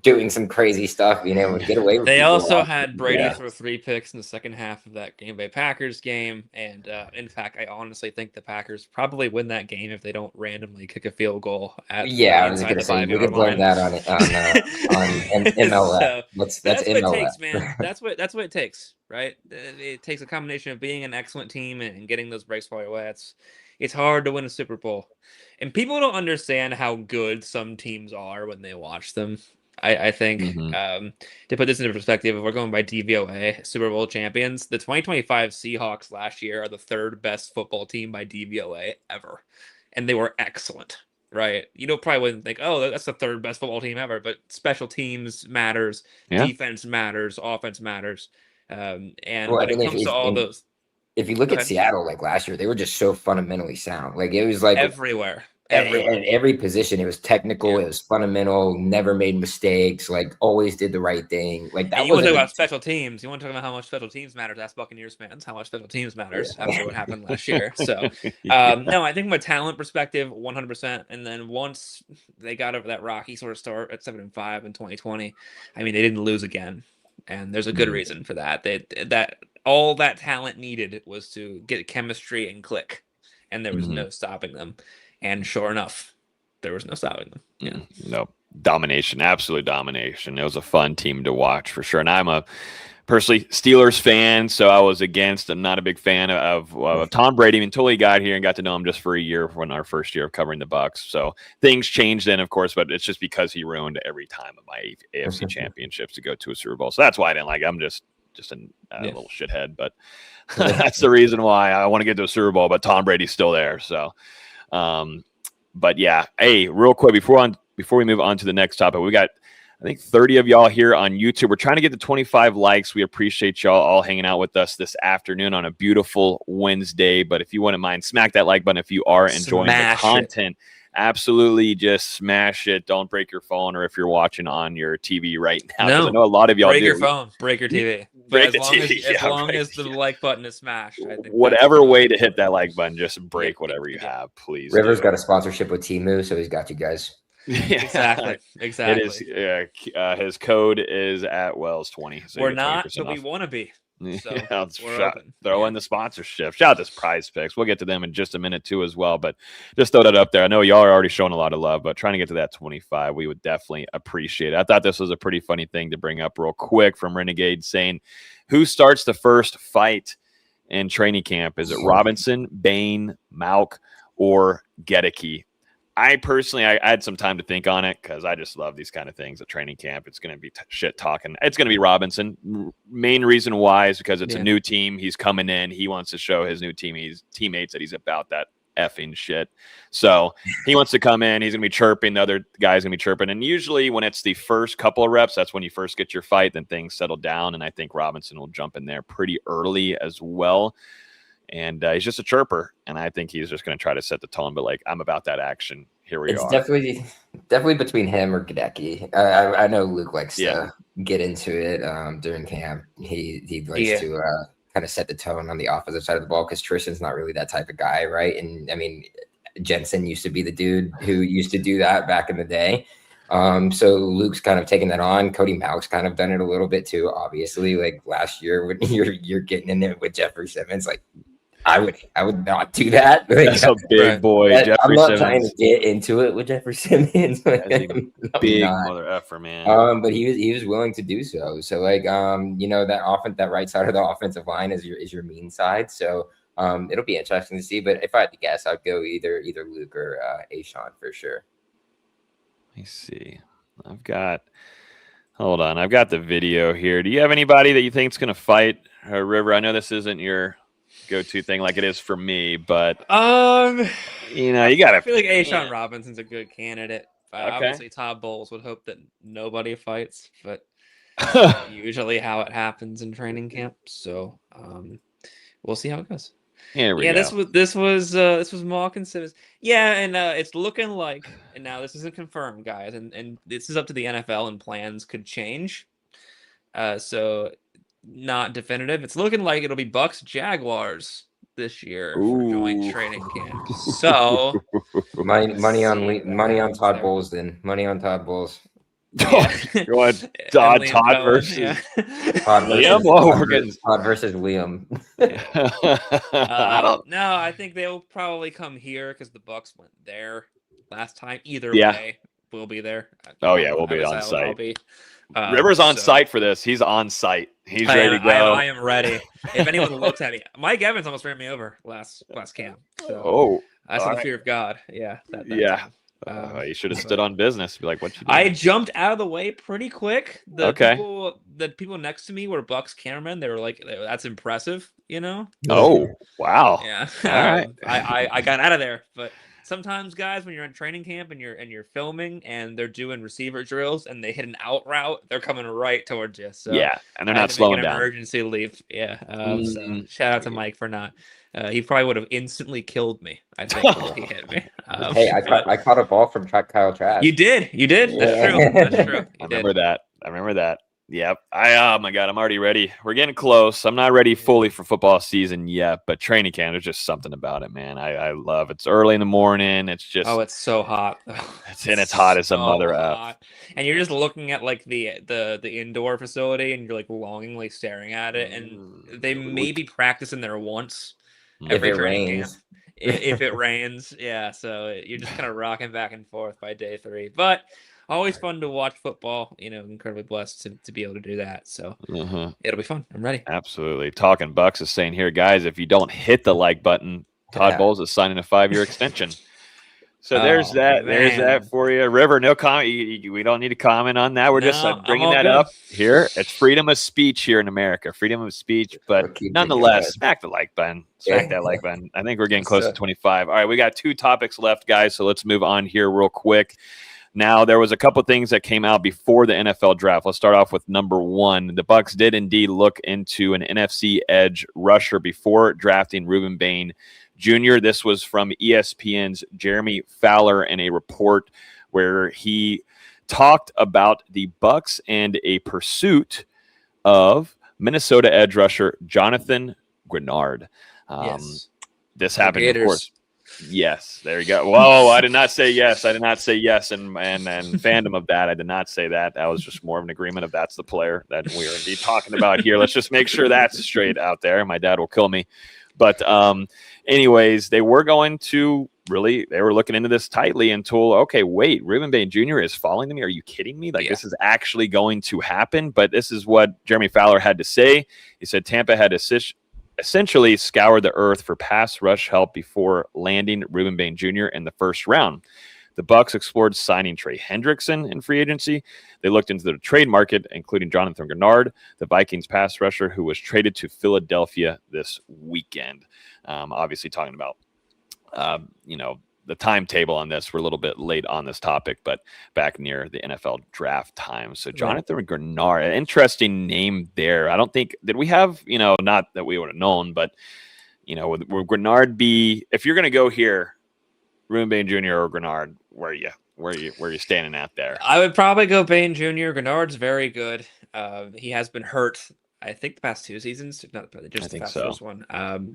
doing some crazy stuff, being able to get away with it. They also had Brady throw 3 picks in the second half of that Green Bay Packers game. And in fact, I honestly think the Packers probably win that game if they don't randomly kick a field goal at I was going to say we could blame that on MLF. So that's MLF. what it takes, man. That's what it takes, right? It takes a combination of being an excellent team and getting those breaks far away. It's hard to win a Super Bowl. And people don't understand how good some teams are when they watch them. I think to put this into perspective, if we're going by DVOA, Super Bowl champions, the 2025 Seahawks last year are the 3rd best football team by DVOA ever. And they were excellent, right? You probably wouldn't think, oh, that's the 3rd best football team ever, but special teams matters, defense matters, offense matters. And when it comes to all those... If you look at Seattle, like last year, they were just so fundamentally sound. Like it was like everywhere. Every position, it was technical, it was fundamental, never made mistakes, like always did the right thing. Like that. You want to talk about special teams? You want to talk about how much special teams matters? Ask Buccaneers fans how much special teams matters after what happened last year. So, no, I think from a talent perspective, 100%. And then once they got over that rocky sort of start at 7-5 in 2020, I mean, they didn't lose again, and there's a good reason for that. That all that talent needed was to get chemistry and click, and there was no stopping them. And sure enough, there was no stopping them. Yeah. No, domination, absolute domination. It was a fun team to watch for sure. And I'm a personally Steelers fan, so I was against. I'm not a big fan of Tom Brady until he got here and got to know him just for a year when our first year of covering the Bucs. So things changed then, of course, but it's just because he ruined every time of my AFC championships to go to a Super Bowl. So that's why I didn't like. I'm just a little shithead, but that's the reason why I want to get to a Super Bowl. But Tom Brady's still there, so. But yeah, hey, real quick before we move on to the next topic, we got I think 30 of y'all here on YouTube. We're trying to get to 25 likes. We appreciate y'all all hanging out with us this afternoon on a beautiful Wednesday. But if you wouldn't mind, smack that like button if you are enjoying the content. Absolutely, just smash it. Don't break your phone, or if you're watching on your TV right now. No, I know a lot of y'all break your phone, break your TV. break as the long TV. as long as the like button is smashed, I think whatever way to hit that like button, just break whatever you have, please. Rivers got a sponsorship with Temu, so he's got you guys. Exactly. It is. His code is at Wells 20. So we're not, but we want to be. So we're open. Throw in the sponsorship. Shout out to Prize Picks. We'll get to them in just a minute too as well. But just throw that up there. I know y'all are already showing a lot of love, but trying to get to that 25, we would definitely appreciate it. I thought this was a pretty funny thing to bring up real quick from Renegade saying, who starts the first fight in training camp? Is it Robinson, Bain, Mauk, or Gedeke? I personally, I had some time to think on it because I just love these kind of things at training camp. It's going to be shit talking. It's going to be Robinson. Main reason why is because it's a new team. He's coming in. He wants to show his new teammates that he's about that effing shit. So he wants to come in. He's going to be chirping. The other guy's going to be chirping. And usually when it's the first couple of reps, that's when you first get your fight. Then things settle down. And I think Robinson will jump in there pretty early as well. And he's just a chirper, and I think he's just going to try to set the tone. But like, I'm about that action. Here we are. It's definitely between him or Gedeke. I know Luke likes to get into it during camp. He likes to kind of set the tone on the offensive side of the ball because Tristan's not really that type of guy, right? And I mean, Jensen used to be the dude who used to do that back in the day. So Luke's kind of taking that on. Cody Mauk's kind of done it a little bit too. Obviously, like last year when you're getting in there with Jeffrey Simmons, like. I would not do that. Like, that's a big boy. Jeffrey I'm not Simmons. trying to get into it with Jeffrey Simmons. That's a big mother effer, man. But he was willing to do so. So like that right side of the offensive line is your mean side. So it'll be interesting to see. But if I had to guess, I'd go either Luke or Ashawn for sure. Let me see. I've got the video here. Do you have anybody that you think is going to fight River? I know this isn't your go-to thing like it is for me, but you gotta. I feel like Ashawn Robinson's a good candidate. Obviously Todd Bowles would hope that nobody fights, but usually how it happens in training camp. So we'll see how it goes. Here we go. This was Mock and Simmons. Yeah, and it's looking like, and now this isn't confirmed, guys, and this is up to the NFL and plans could change. So not definitive. It's looking like it'll be Bucs Jaguars this year for joint training camp. So money on Todd Bowles then. Money on Todd Bowles. Todd versus Liam. We're getting Todd versus Liam. No, I think they'll probably come here because the Bucs went there last time. Either way, we'll be there. We'll be on site. River's on site for this. He's on site. He's ready to go. I am ready. If anyone looks at me, Mike Evans almost ran me over last camp. So I saw the fear of God. Yeah. You should have stood on business. Be like, what you doing? I jumped out of the way pretty quick. The people next to me were Bucs cameramen. They were like, "That's impressive," you know. Oh, wow. Yeah. All right. I got out of there, but. Sometimes, guys, when you're in training camp and you're filming and they're doing receiver drills and they hit an out route, they're coming right towards you. So and they're not slowing down. Emergency leave. Yeah. So shout out to Mike for not. He probably would have instantly killed me. I think if he hit me. Hey, I caught a ball from Kyle Trask. You did. That's true. I remember that. Yep. Oh my God, I'm already ready. We're getting close. I'm not ready fully for football season yet, but training camp, there's just something about it, man. I love it. It's early in the morning. It's just it's so hot. It's hot as a mother up. And you're just looking at like the indoor facility and you're like longingly staring at it. And they maybe practice in there once every training camp. If it rains. Yeah. So you're just kind of rocking back and forth by day 3. But always fun to watch football. Incredibly blessed to be able to do that. So it'll be fun. I'm ready. Absolutely. Talking Bucks is saying here, guys, if you don't hit the like button, Todd Bowles is signing a 5-year extension. So there's that. Man. There's that for you. River, no comment. We don't need to comment on that. We're just bringing that up here. It's freedom of speech here in America. Freedom of speech. But nonetheless, smack the like button. Smack that like button. I think we're getting close to 25. All right, we got 2 topics left, guys. So let's move on here real quick. Now, there was a couple things that came out before the NFL draft. Let's start off with number 1. The Bucs did indeed look into an NFC edge rusher before drafting Reuben Bain Jr. This was from ESPN's Jeremy Fowler in a report where he talked about the Bucs and a pursuit of Minnesota edge rusher Jonathan Grenard. Yes. This happened, of course. Yes, there you go. Whoa, I did not say yes. I did not say yes, and fandom of that. I did not say that. That was just more of an agreement of that's the player that we are indeed talking about here. Let's just make sure that's straight out there. My dad will kill me. But anyways, they were going to they were looking into this tightly until, okay, wait, Ruben Bain Jr. is falling to me. Are you kidding me? Like, this is actually going to happen. But this is what Jeremy Fowler had to say. He said Tampa had essentially scoured the earth for pass rush help before landing Ruben Bain Jr. in the first round. The Bucs explored signing Trey Hendrickson in free agency. They looked into the trade market, including Jonathan Grenard, the Vikings pass rusher, who was traded to Philadelphia this weekend. Obviously talking about, the timetable on this. We're a little bit late on this topic, but back near the NFL draft time. So Jonathan Grenard, an interesting name there. I don't think, did we have, not that we would have known, but, would Grenard be, if you're going to go here, Ruben Bain Jr. or Grenard, where are you standing at there? I would probably go Bain Jr. Grenard's very good. He has been hurt, I think, the past 2 seasons, if not just the past first one.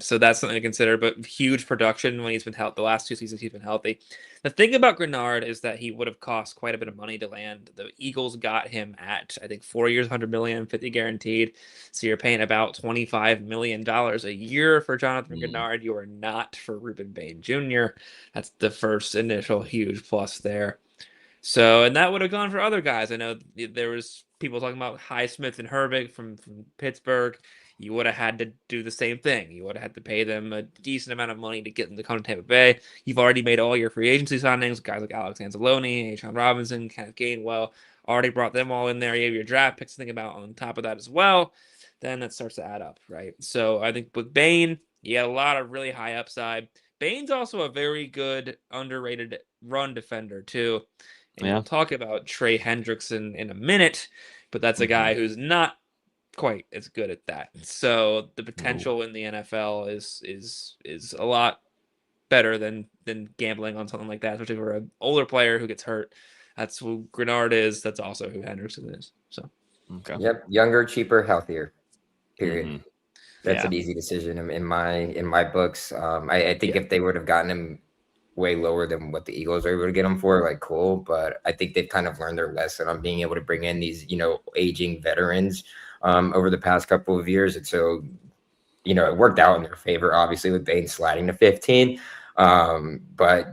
So that's something to consider. But huge production when he's been healthy. The last 2 seasons he's been healthy. The thing about Grenard is that he would have cost quite a bit of money to land. The Eagles got him at, I think, 4 years, $100 million, 50 guaranteed. So you're paying about $25 million a year for Jonathan Grenard. You are not for Ruben Bain Jr. That's the first initial huge plus there. So, and that would have gone for other guys. I know there was people talking about Highsmith and Herbig from Pittsburgh. You would have had to do the same thing. You would have had to pay them a decent amount of money to get them to come to Tampa Bay. You've already made all your free agency signings. Guys like Alex Anzalone, A'Shaun Robinson, Kenneth Gainwell, already brought them all in there. You have your draft picks to think about on top of that as well. Then that starts to add up, right? So I think with Bain, you got a lot of really high upside. Bain's also a very good, underrated run defender too. And we'll talk about Trey Hendrickson in a minute, but that's a guy who's not quite as good at that. So the potential in the NFL is a lot better than gambling on something like that, especially for an older player who gets hurt. That's who Grenard is. That's also who Hendrickson is. So, Yep, younger, cheaper, healthier. Period. That's an easy decision in my books. I think if they would have gotten him way lower than what the Eagles are able to get them for, like, cool, but I think they've kind of learned their lesson on being able to bring in these aging veterans over the past couple of years, and so it worked out in their favor, obviously, with Bain sliding to 15, but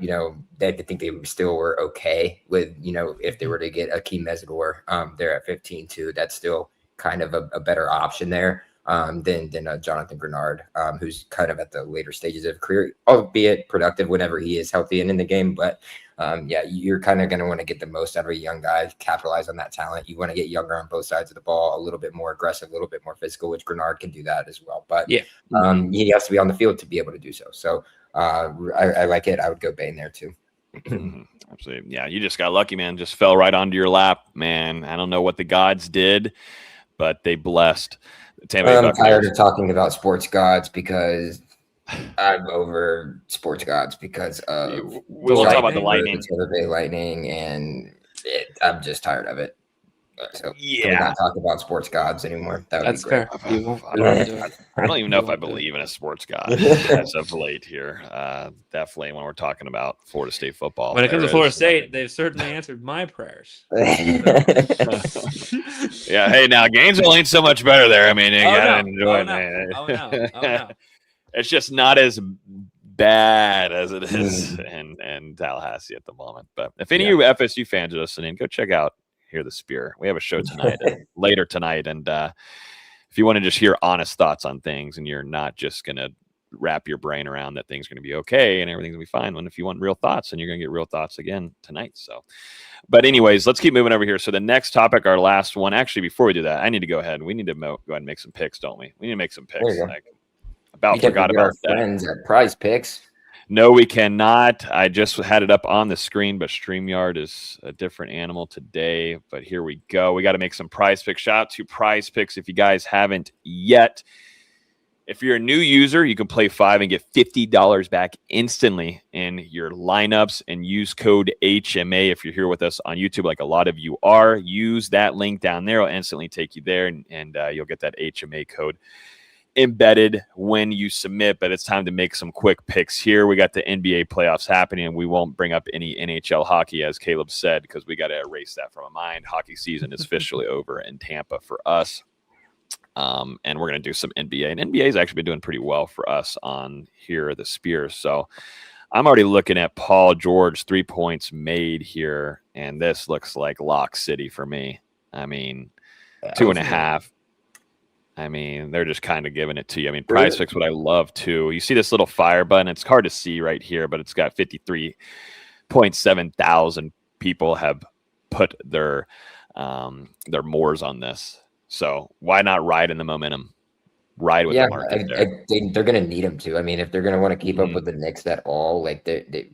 I think they still were okay with if they were to get Akeem Mesidor there at 15 too. That's still kind of a better option there than Jonathan Grenard, who's kind of at the later stages of career, albeit productive whenever he is healthy and in the game. But you're kind of going to want to get the most out of a young guy, capitalize on that talent. You want to get younger on both sides of the ball, a little bit more aggressive, a little bit more physical, which Grenard can do that as well. But he has to be on the field to be able to do so. So I like it. I would go Bain there too. Absolutely. Yeah, you just got lucky, man. Just fell right onto your lap, man. I don't know what the gods did, but they blessed. I'm tired of talking about sports gods because I'm over sports gods because of we'll talk about the Lightning, the Tampa Bay Lightning, and I'm just tired of it. So can we not talk about sports gods anymore? That's fair. I don't even know if I believe in a sports god as of late here. Definitely when we're talking about Florida State football. When it comes to Florida State, they've certainly answered my prayers. Yeah. Hey, now Gainesville ain't so much better there. I mean, you gotta enjoy it. Oh no. It's just not as bad as it is in Tallahassee at the moment. But if any of you FSU fans are listening, go check out Hear the Spear. We have a show tonight, later tonight, and if you want to just hear honest thoughts on things, and you're not just gonna wrap your brain around that things are gonna be okay and everything's gonna be fine, when if you want real thoughts, and you're gonna get real thoughts again tonight. So, but anyways, let's keep moving over here. So the next topic, our last one. Actually, before we do that, I need to go ahead. We need to go ahead and make some picks, don't we? We need to make some picks. Forgot about that. Friends at Prize Picks. No, we cannot. I just had it up on the screen, but StreamYard is a different animal today. But here we go. We got to make some Prize Picks. Shout out to Prize Picks if you guys haven't yet. If you're a new user, you can play 5 and get $50 back instantly in your lineups and use code HMA. If you're here with us on YouTube, like a lot of you are, use that link down there. It'll instantly take you there, and you'll get that HMA code embedded when you submit. But it's time to make some quick picks here. We got the NBA playoffs happening, and we won't bring up any NHL hockey, as Caleb said, because we got to erase that from my mind. Hockey season is officially over in Tampa for us. And we're going to do some NBA. And NBA has actually been doing pretty well for us on here at the Spears. So I'm already looking at Paul George 3 points made here. And this looks like lock city for me. I mean, 2.5. I mean, they're just kind of giving it to you. I mean, PrizePicks, what I love too. You see this little fire button. It's hard to see right here, but it's got 53.7 thousand people have put their mores on this. So why not ride in the momentum? Ride with the market there. They're going to need him to. I mean, if they're going to want to keep up with the Knicks at all, like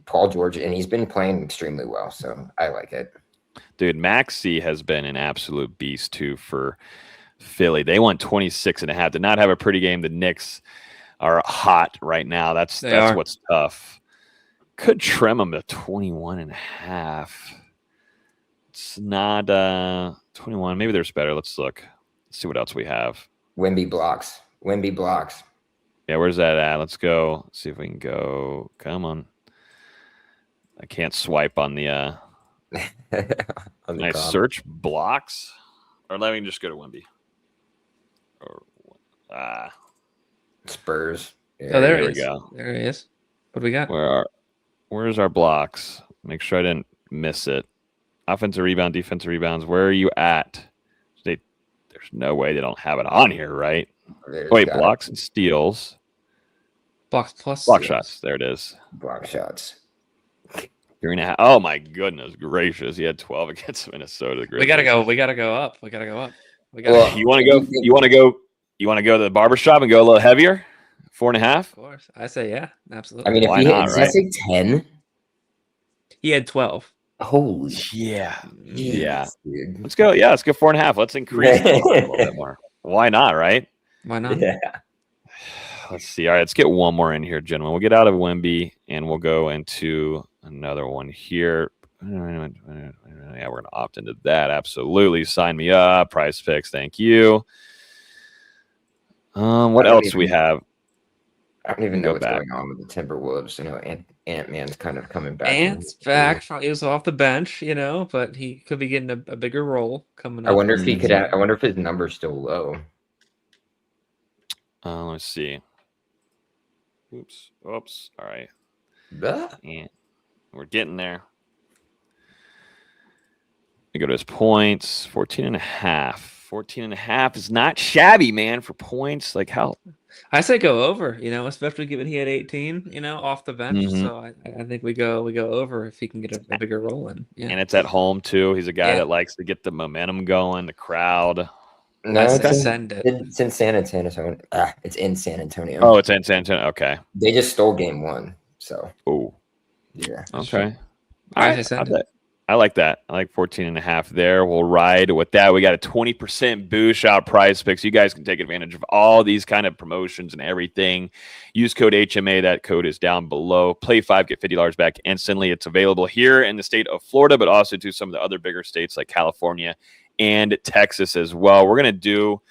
Paul George, and he's been playing extremely well. So I like it. Dude, Maxey has been an absolute beast too for Philly. They won 26.5. Did not have a pretty game. The Knicks are hot right now. That's what's tough. Could trim them to 21.5. It's not 21. Maybe there's better. Let's look. Let's see what else we have. Wemby blocks. Yeah, where's that at? Let's go. See if we can go. Come on. I can't swipe on the on the search blocks. Or let me just go to Wemby. Spurs. Yeah, oh, there we go. There he is. What do we got? Where's our blocks? Make sure I didn't miss it. Offensive rebound, defensive rebounds. Where are you at? There's no way they don't have it on here, right? Wait, blocks and steals. Blocks plus block shots. There it is. Block shots. 3.5. Oh my goodness gracious! He had 12 against Minnesota. We gotta go up. You want to go to the barbershop and go a little heavier? 4.5. Of course, I say yeah, absolutely. I mean, if did I say 10? He had 12. Holy yeah. Dude. Let's go. Yeah, let's go 4.5. Let's increase a little bit more. Why not? Right? Why not? Yeah. Let's see. All right, let's get one more in here, gentlemen. We'll get out of Wemby and we'll go into another one here. Yeah, we're gonna opt into that. Absolutely. Sign me up. PrizePicks. Thank you. What else do we have? I don't even know what's going on with the Timberwolves. You know, Ant-Man's kind of coming back. Ant's back. He was off the bench, you know, but he could be getting a bigger role coming up. I wonder if he could. I wonder if his number's still low. Let's see. Oops. All right. And we're getting there. We go to his points. 14.5. 14.5 is not shabby, man, for points. Like how? I say go over, you know, especially given he had 18, you know, off the bench. So I think we go over if he can get a bigger role in. Yeah. And it's at home too. He's a guy that likes to get the momentum going, the crowd. No, it's in San Antonio. It's in San Antonio. Oh, it's in San Antonio. Okay. They just stole game 1. So. Oh. Yeah. Okay. All right. I like that. I like 14.5 there. We'll ride with that. We got a 20% boost out PrizePicks. You guys can take advantage of all these kind of promotions and everything. Use code HMA. That code is down below. Play 5, get $50 back instantly. It's available here in the state of Florida, but also to some of the other bigger states like California and Texas as well. We're going to do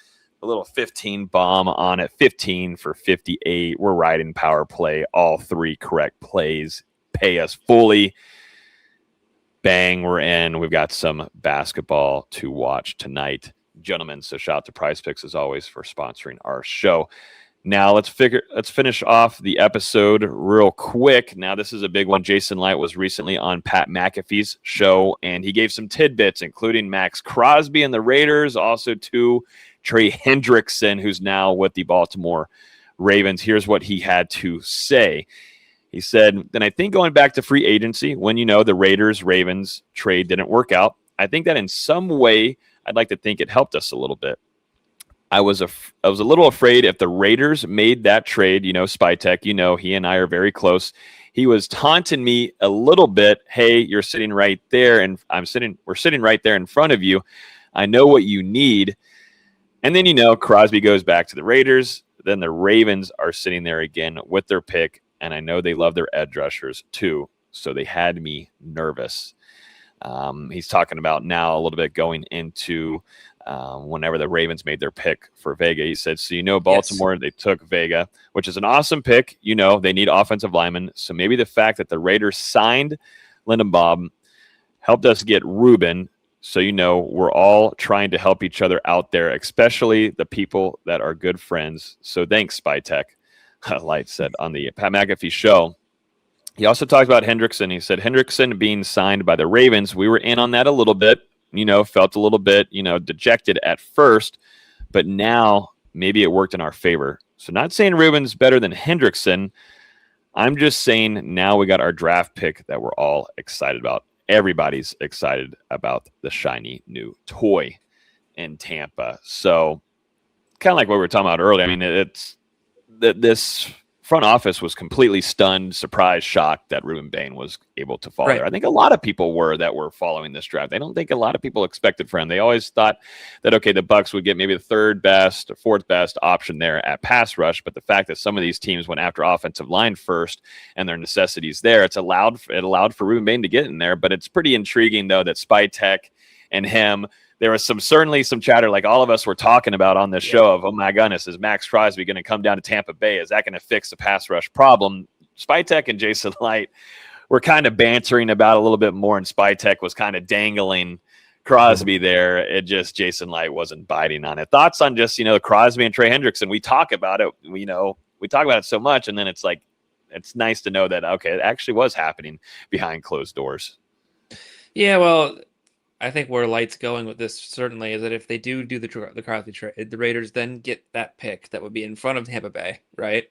a little 15 bomb on it. 15 for 58. We're riding power play. All 3 correct plays pay us fully. Bang, we're in. We've got some basketball to watch tonight, gentlemen. So shout out to PrizePicks as always for sponsoring our show. Now let's finish off the episode real quick. Now this is a big one. Jason Light was recently on Pat McAfee's show, and he gave some tidbits, including Max Crosby and the Raiders, also to Trey Hendrickson, who's now with the Baltimore Ravens. Here's what he had to say. He said, then I think going back to free agency, when, you know, the Raiders-Ravens trade didn't work out, I think that in some way, I'd like to think it helped us a little bit. I was a little afraid if the Raiders made that trade, you know, Spytek, you know, he and I are very close. He was taunting me a little bit. Hey, you're sitting right there, and we're sitting right there in front of you. I know what you need. And then, you know, Crosby goes back to the Raiders. Then the Ravens are sitting there again with their pick, and I know they love their edge rushers too, so they had me nervous. He's talking about now a little bit going into whenever the Ravens made their pick for Vega. He said, so Baltimore, they took Vega, which is an awesome pick. They need offensive linemen. So maybe the fact that the Raiders signed Lindenbaum helped us get Ruben. So, we're all trying to help each other out there, especially the people that are good friends. So thanks, Spytech, Light said on the Pat McAfee show. He also talked about Hendrickson. He said Hendrickson being signed by the Ravens. We were in on that a little bit, felt a little bit, dejected at first, but now maybe it worked in our favor. So not saying Ruben's better than Hendrickson. I'm just saying now we got our draft pick that we're all excited about. Everybody's excited about the shiny new toy in Tampa. So kind of like what we were talking about earlier. I mean, it's this front office was completely stunned, surprised, shocked that Ruben Bain was able to fall there. I think a lot of people that were following this draft. I don't think a lot of people expected for him. They always thought that, okay, the Bucs would get maybe the third best or fourth best option there at pass rush. But the fact that some of these teams went after offensive line first and their necessities there, it allowed for Ruben Bain to get in there. But it's pretty intriguing, though, that Spytech and him, there was certainly some chatter like all of us were talking about on this show of, oh my goodness, is Max Crosby going to come down to Tampa Bay? Is that going to fix the pass rush problem? Spytech and Jason Light were kind of bantering about a little bit more, and Spytech was kind of dangling Crosby there. It just, Jason Light wasn't biting on it. Thoughts on just, Crosby and Trey Hendrickson? We talk about it, we talk about it so much, and then it's like, it's nice to know that, okay, it actually was happening behind closed doors. Yeah, well, I think where Light's going with this certainly is that if they do the Crosby trade, the Raiders then get that pick that would be in front of Tampa Bay, right?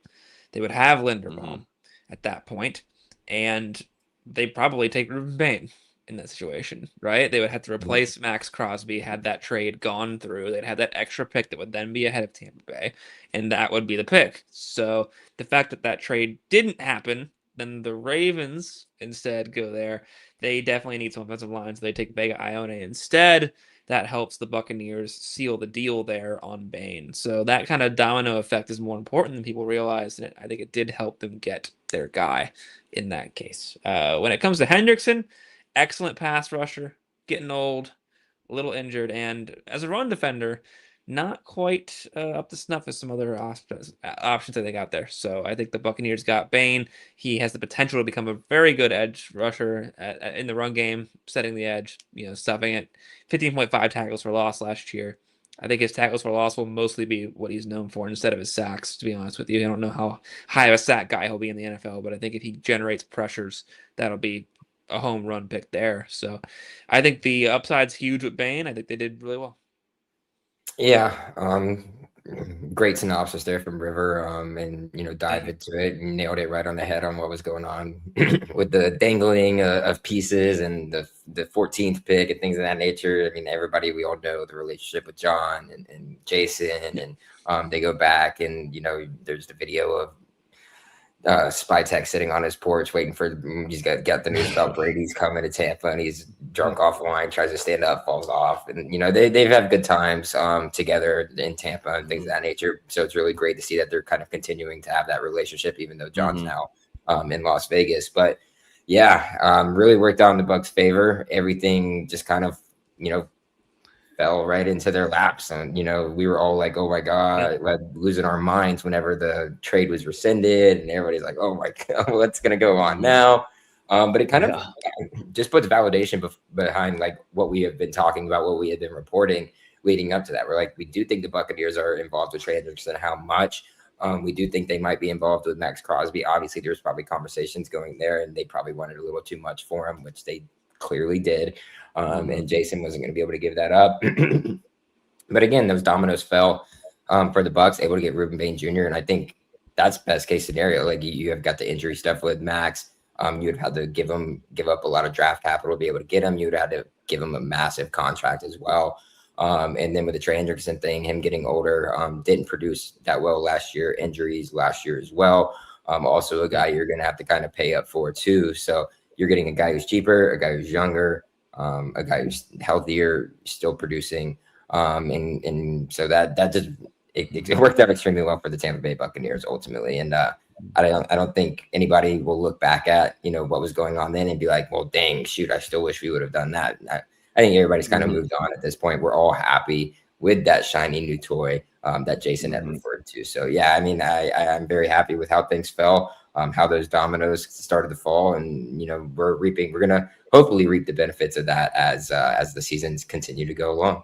They would have Linderbaum at that point, and they probably take Ruben Bain in that situation, right? They would have to replace Max Crosby had that trade gone through. They'd have that extra pick that would then be ahead of Tampa Bay, and that would be the pick. So the fact that trade didn't happen, then the Ravens instead go there. They definitely need some offensive lines. So they take Vega Ione instead. That helps the Buccaneers seal the deal there on Bain. So that kind of domino effect is more important than people realize. And I think it did help them get their guy in that case. When it comes to Hendrickson, excellent pass rusher, getting old, a little injured. And as a run defender, not quite up to snuff as some other options that they got there. So I think the Buccaneers got Bain. He has the potential to become a very good edge rusher in the run game, setting the edge, stuffing it. 15.5 tackles for loss last year. I think his tackles for loss will mostly be what he's known for instead of his sacks, to be honest with you. I don't know how high of a sack guy he'll be in the NFL, but I think if he generates pressures, that'll be a home run pick there. So I think the upside's huge with Bain. I think they did really well. Yeah, great synopsis there from River, and dive into it and nailed it right on the head on what was going on with the dangling of pieces and the 14th pick and things of that nature. I mean, everybody, we all know the relationship with John and Jason, and they go back, and there's the video of Spytech sitting on his porch waiting for, he's got the news about Brady's coming to Tampa, and he's drunk off wine, tries to stand up, falls off, and they've had good times together in Tampa and things of that nature. So it's really great to see that they're kind of continuing to have that relationship, even though John's now in Las Vegas. But yeah, really worked out in the Bucs' favor. Everything just kind of fell right into their laps, and we were all like, oh my god, like losing our minds whenever the trade was rescinded, and everybody's like, oh my god, what's gonna go on now? But it kind of just puts validation behind like what we have been talking about, what we have been reporting leading up to that. We're like, we do think the Buccaneers are involved with Trey Hendrickson. How much? We do think they might be involved with Max Crosby. Obviously, there's probably conversations going there, and they probably wanted a little too much for him, which they clearly did. And Jason wasn't going to be able to give that up. But again, those dominoes fell for the Bucs, able to get Ruben Bain Jr. And I think that's best case scenario. Like you have got the injury stuff with Max. You would have to give up a lot of draft capital to be able to get him. You would have to give him a massive contract as well. And then with the Trey Hendrickson thing, him getting older, didn't produce that well last year. Injuries last year as well. Also a guy you're going to have to kind of pay up for too. So you're getting a guy who's cheaper, a guy who's younger, a guy who's healthier, still producing. And so that just it worked out extremely well for the Tampa Bay Buccaneers ultimately. And I don't think anybody will look back at, you know, what was going on then and be like, well, dang, shoot, I still wish we would have done that. I think everybody's kind of moved on at this point. We're all happy with that shiny new toy that Jason had referred to. So yeah, I mean, I'm very happy with how things fell, how those dominoes started to fall, and you know, we're gonna hopefully reap the benefits of that as the seasons continue to go along.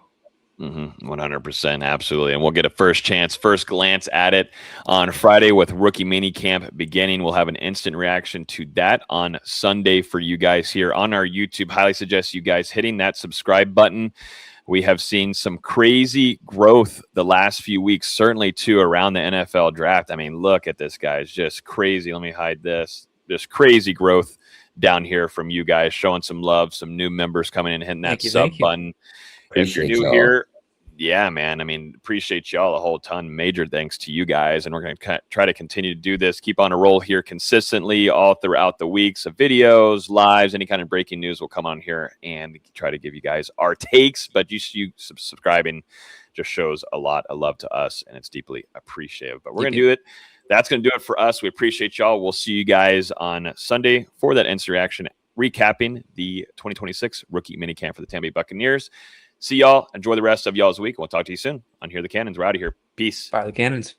100%, absolutely. And we'll get a first glance at it on Friday with rookie minicamp beginning. We'll have an instant reaction to that on Sunday for you guys here on our YouTube. Highly suggest you guys hitting that subscribe button. We have seen some crazy growth the last few weeks, certainly too around the NFL draft. I mean, look at this, guys, just crazy. Let me hide this. Just crazy growth down here from you guys, showing some love, some new members coming in, hitting that sub button. If you're new here, yeah, man, I mean, appreciate y'all a whole ton. Major thanks to you guys. And we're going to try to continue to do this, keep on a roll here consistently all throughout the weeks of videos, lives, any kind of breaking news will come on here and try to give you guys our takes. But you subscribing just shows a lot of love to us, and it's deeply appreciated. But we're going to do it. That's going to do it for us. We appreciate y'all. We'll see you guys on Sunday for that instant reaction, recapping the 2026 rookie minicamp for the Tampa Bay Buccaneers. See y'all. Enjoy the rest of y'all's week. We'll talk to you soon on Here the Cannons. We're out of here. Peace. Fire the Cannons.